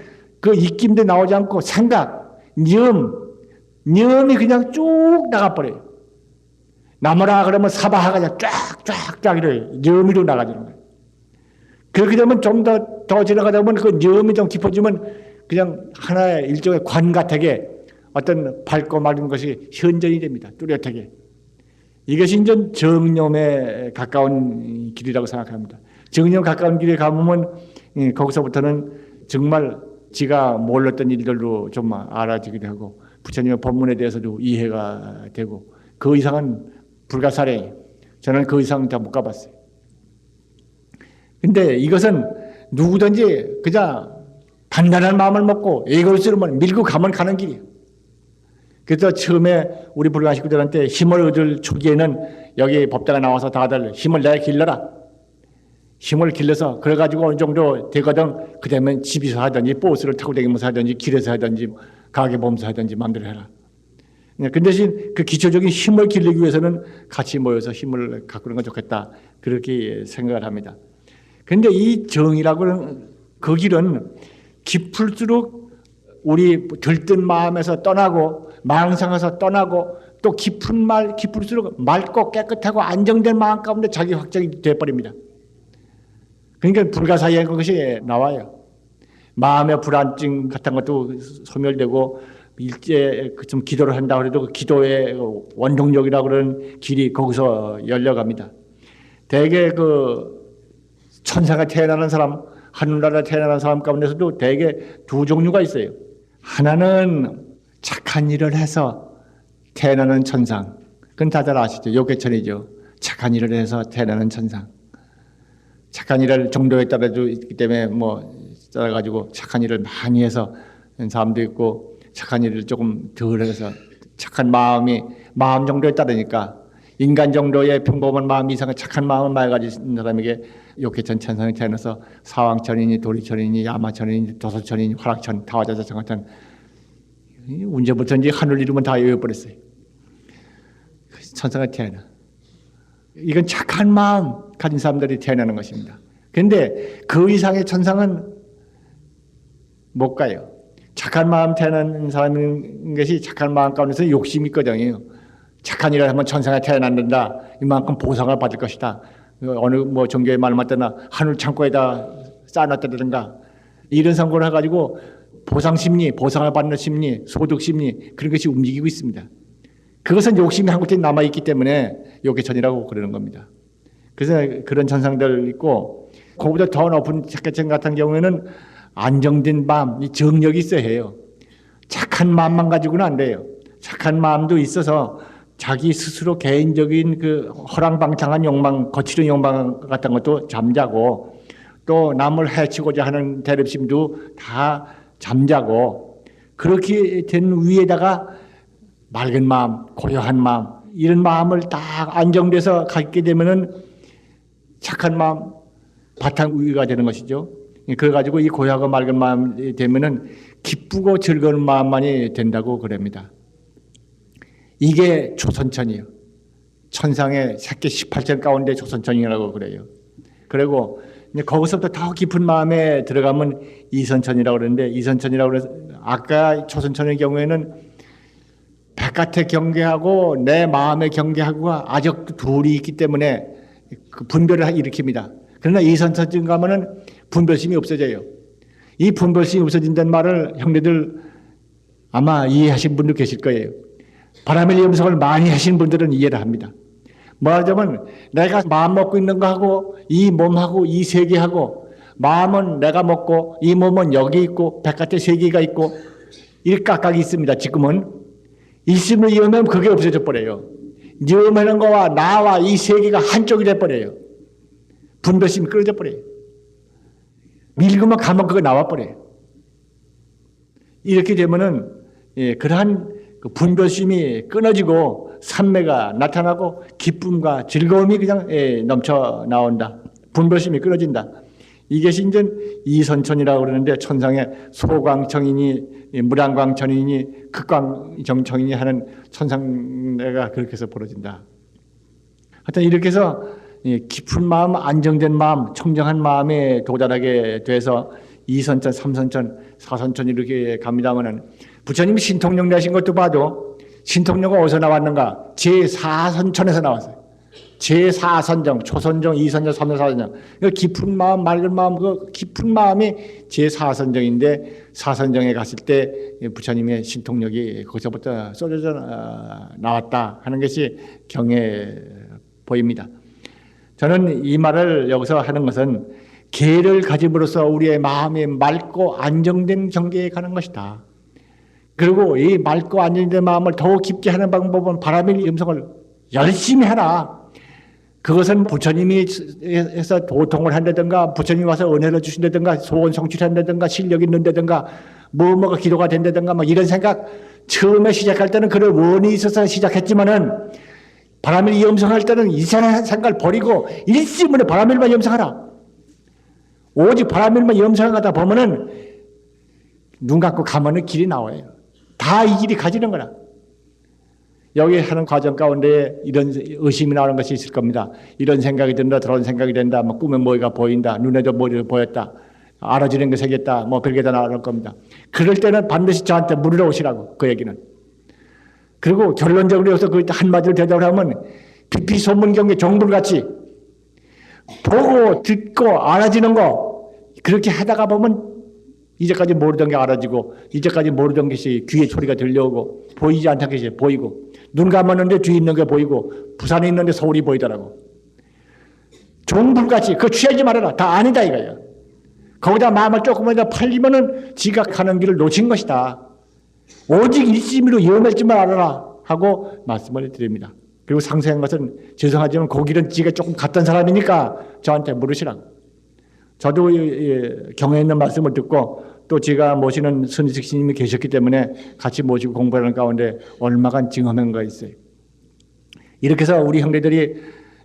그 입김도 나오지 않고 생각, 념이 그냥 쭉 나가버려요. 나무라 그러면 사바하가 그냥 쫙쫙쫙 이래요. 념이로 나가지는 거예요. 그렇게 되면 좀 더 지나가다 보면 그 념이 좀 깊어지면 그냥 하나의 일종의 관 같게 어떤 밝고 맑은 것이 현전이 됩니다. 뚜렷하게. 이것이 이제 정념에 가까운 길이라고 생각합니다. 정념 가까운 길에 가보면 거기서부터는 정말 지가 몰랐던 일들로 좀 알아지기도 하고 부처님의 법문에 대해서도 이해가 되고 그 이상은 불가사례. 저는 그 이상 다 못 가봤어요. 근데 이것은 누구든지 그냥 단단한 마음을 먹고 애걸스러면 밀고 가면 가는 길이에요. 그래서 처음에 우리 불가 식구들한테 힘을 얻을 초기에는 여기 법대가 나와서 다들 힘을 내 길러라. 힘을 길러서 그래가지고 어느 정도 되거든 그 다음에 집에서 하든지 버스를 타고 다니면서 하든지 길에서 하든지 가게 보면서 하든지 마음대로 해라. 그 대신 그 기초적인 힘을 기르기 위해서는 같이 모여서 힘을 가꾸는 건 좋겠다. 그렇게 생각을 합니다. 그런데 이 정이라고 하는 그 길은 깊을수록 우리 들뜬 마음에서 떠나고 망상에서 떠나고 또 깊을수록 맑고 깨끗하고 안정된 마음 가운데 자기 확정이 돼버립니다. 그러니까 불가사의한 것이 나와요. 마음의 불안증 같은 것도 소멸되고 일제 좀 기도를 한다고 해도 그 기도의 원동력이라고 그러는 길이 거기서 열려갑니다. 대개 그 천상에 태어나는 사람, 하늘나라에 태어나는 사람 가운데서도 대개 두 종류가 있어요. 하나는 착한 일을 해서 태어나는 천상. 그건 다들 아시죠? 요괴천이죠. 착한 일을 해서 태어나는 천상. 착한 일을 정도에 따라도 있기 때문에 따라가지고 착한 일을 많이 해서 사람도 있고 착한 일을 조금 덜 해서 착한 마음 정도에 따르니까 인간 정도의 평범한 마음 이상의 착한 마음을 많이 가진 사람에게 요괴천 천상에 태어나서 사왕천이니 도리천이니 야마천이니 도서천이니 화락천 타화자자천 같은 언제부터인지 하늘 이름은 다 외워버렸어요. 천상에 태어나. 이건 착한 마음 가진 사람들이 태어나는 것입니다. 그런데 그 이상의 천상은 못 가요. 착한 마음 태어나는 사람인 것이 착한 마음 가운데서 욕심이 있거든요. 착한 일을 하면 천상에 태어난다. 이만큼 보상을 받을 것이다. 어느 종교의 말 맞다나 하늘 창고에다 쌓아놨다든가 이런 선고를 해가지고 보상 심리, 보상을 받는 심리, 소득 심리 그런 것이 움직이고 있습니다. 그것은 욕심이 한국에 남아있기 때문에 요괴천이라고 그러는 겁니다. 그래서 그런 천상들 있고 그보다 더 높은 착계천 같은 경우에는 안정된 마음, 이 정력이 있어야 해요. 착한 마음만 가지고는 안 돼요. 착한 마음도 있어서 자기 스스로 개인적인 그 허랑방탕한 욕망, 거칠은 욕망 같은 것도 잠자고 또 남을 해치고자 하는 대립심도 다 잠자고 그렇게 된 위에다가 맑은 마음, 고요한 마음 이런 마음을 딱 안정돼서 갖게 되면은 착한 마음 바탕 위가 되는 것이죠. 그래가지고 이 고요하고 맑은 마음이 되면은 기쁘고 즐거운 마음만이 된다고 그럽니다. 이게 조선천이에요. 천상의 새끼 18천 가운데 조선천이라고 그래요. 그리고 이제 거기서부터 더 깊은 마음에 들어가면 이선천이라고 그러는데 이선천이라고 그래서 아까 조선천의 경우에는 바깥의 경계하고 내 마음의 경계하고가 아직 둘이 있기 때문에 그 분별을 일으킵니다. 그러나 이선천쯤 가면은 분별심이 없어져요. 이 분별심이 없어진다는 말을 형제들 아마 이해하신 분도 계실 거예요. 바라밀 염석을 많이 하신 분들은 이해를 합니다. 말하자면 내가 마음 먹고 있는 거하고 이 몸하고 이 세계하고 마음은 내가 먹고 이 몸은 여기 있고 바깥에 세계가 있고 이렇게 각각이 있습니다. 지금은 일심을 이으면 그게 없어져 버려요. 이으면 거와 나와 이 세계가 한쪽이 돼버려요. 분별심이 끊어져 버려요. 밀고만 가면 그거 나와버려요. 이렇게 되면은 그러한 그 분별심이 끊어지고 산매가 나타나고 기쁨과 즐거움이 그냥 넘쳐 나온다. 분별심이 끊어진다. 이것이 이제 이선천이라고 그러는데 천상의 소광청이니 무량광천이니 극광정청이니 하는 천상내가 그렇게 해서 벌어진다. 하여튼 이렇게 해서 깊은 마음, 안정된 마음, 청정한 마음에 도달하게 돼서 2선천, 3선천, 4선천 이렇게 갑니다마는 부처님이 신통력 내신 것도 봐도 신통력은 어디서 나왔는가? 제4선천에서 나왔어요. 제4선정, 초선정, 2선정, 3선정, 4선정. 그 깊은 마음, 맑은 마음, 그 깊은 마음이 제4선정인데 4선정에 갔을 때 부처님의 신통력이 거기서부터 쏟아져 나왔다 하는 것이 경에 보입니다. 저는 이 말을 여기서 하는 것은 계를 가짐으로써 우리의 마음이 맑고 안정된 경계에 가는 것이다. 그리고 이 맑고 안정된 마음을 더욱 깊게 하는 방법은 바라밀 염성을 열심히 하라. 그것은 부처님이 해서 도통을 한다든가 부처님이 와서 은혜를 주신다든가 소원 성취한다든가 실력이 있는다든가 뭐가 기도가 된다든가 뭐 이런 생각 처음에 시작할 때는 그런 원이 있어서 시작했지만은 바라밀 염성할 때는 이상한 생각을 버리고 일심으로 바라밀만 염성하라. 오직 바라밀만 염성하다 보면은 눈 감고 가면은 길이 나와요. 다 이 길이 가지는 거라. 여기 하는 과정 가운데 이런 의심이 나오는 것이 있을 겁니다. 이런 생각이 든다, 저런 생각이 된다, 뭐 꿈에 뭐가 보인다, 눈에도 뭐가 보였다, 알아지는 게 생겼다, 뭐 별게 다 나올 겁니다. 그럴 때는 반드시 저한테 물으러 오시라고, 그 얘기는. 그리고 결론적으로 여기서 그 한마디로 대답을 하면 비피소문경계 종불같이 보고 듣고 알아지는 거 그렇게 하다가 보면 이제까지 모르던 게 알아지고 이제까지 모르던 것이 귀에 소리가 들려오고 보이지 않던 것이 보이고 눈 감았는데 뒤에 있는 게 보이고 부산에 있는데 서울이 보이더라고. 종불같이 그거 취하지 말아라. 다 아니다 이거야. 거기다 마음을 조금이라도 팔리면은 지가 가는 길을 놓친 것이다. 오직 일심으로 염할지만 알아라 하고 말씀을 드립니다. 그리고 상세한 것은 죄송하지만 그 길은 지가 조금 갔던 사람이니까 저한테 물으시라고. 저도 경에 있는 말씀을 듣고 또 제가 모시는 선지식 스님이 계셨기 때문에 같이 모시고 공부하는 가운데 얼마간 증험한 거 있어요. 이렇게 해서 우리 형제들이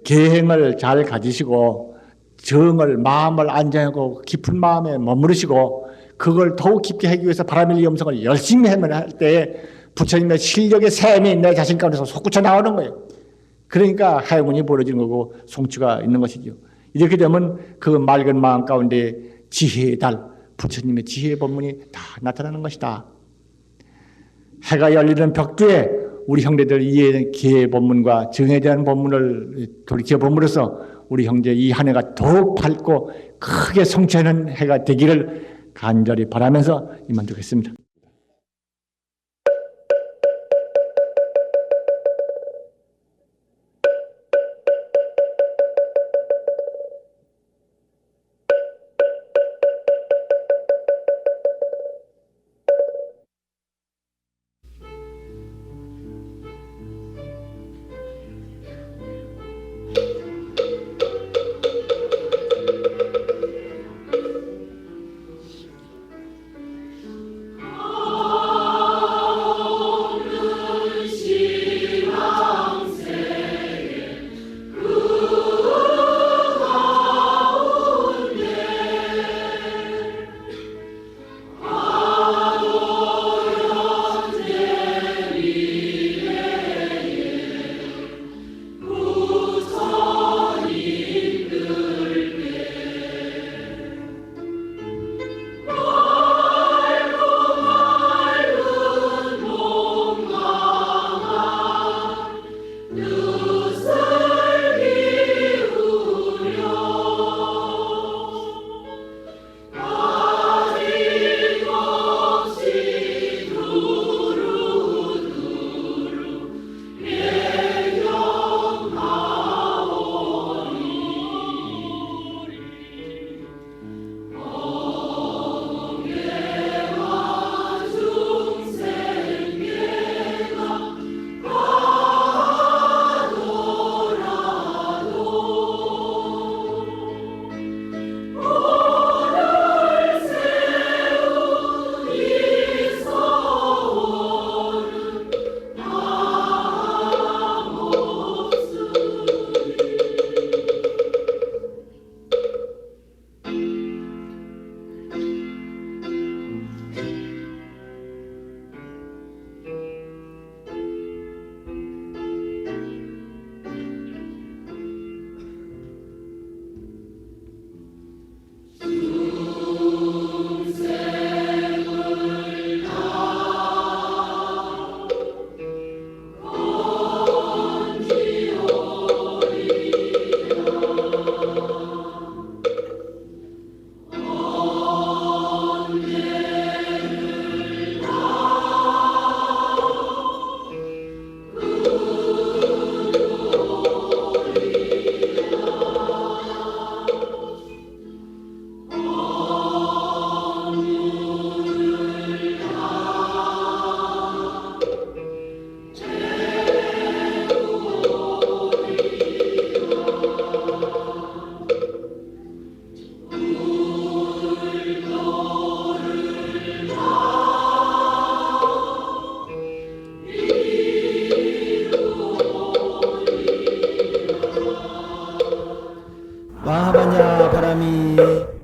계행을 잘 가지시고 정을 마음을 안정하고 깊은 마음에 머무르시고 그걸 더욱 깊게 하기 위해서 바라밀 염성을 열심히 할 때 부처님의 실력의 샘이 내 자신 가운데서 솟구쳐 나오는 거예요. 그러니까 하여문이 벌어지는 거고 성취가 있는 것이죠. 이렇게 되면 그 맑은 마음 가운데 지혜의 달, 부처님의 지혜의 법문이 다 나타나는 것이다. 해가 열리는 벽두에 우리 형제들 이 기의 법문과 정에 대한 법문을 돌이켜 봄으로써 우리 형제 이 한 해가 더욱 밝고 크게 성취하는 해가 되기를 간절히 바라면서 이만두겠습니다. 와하바냐 바람이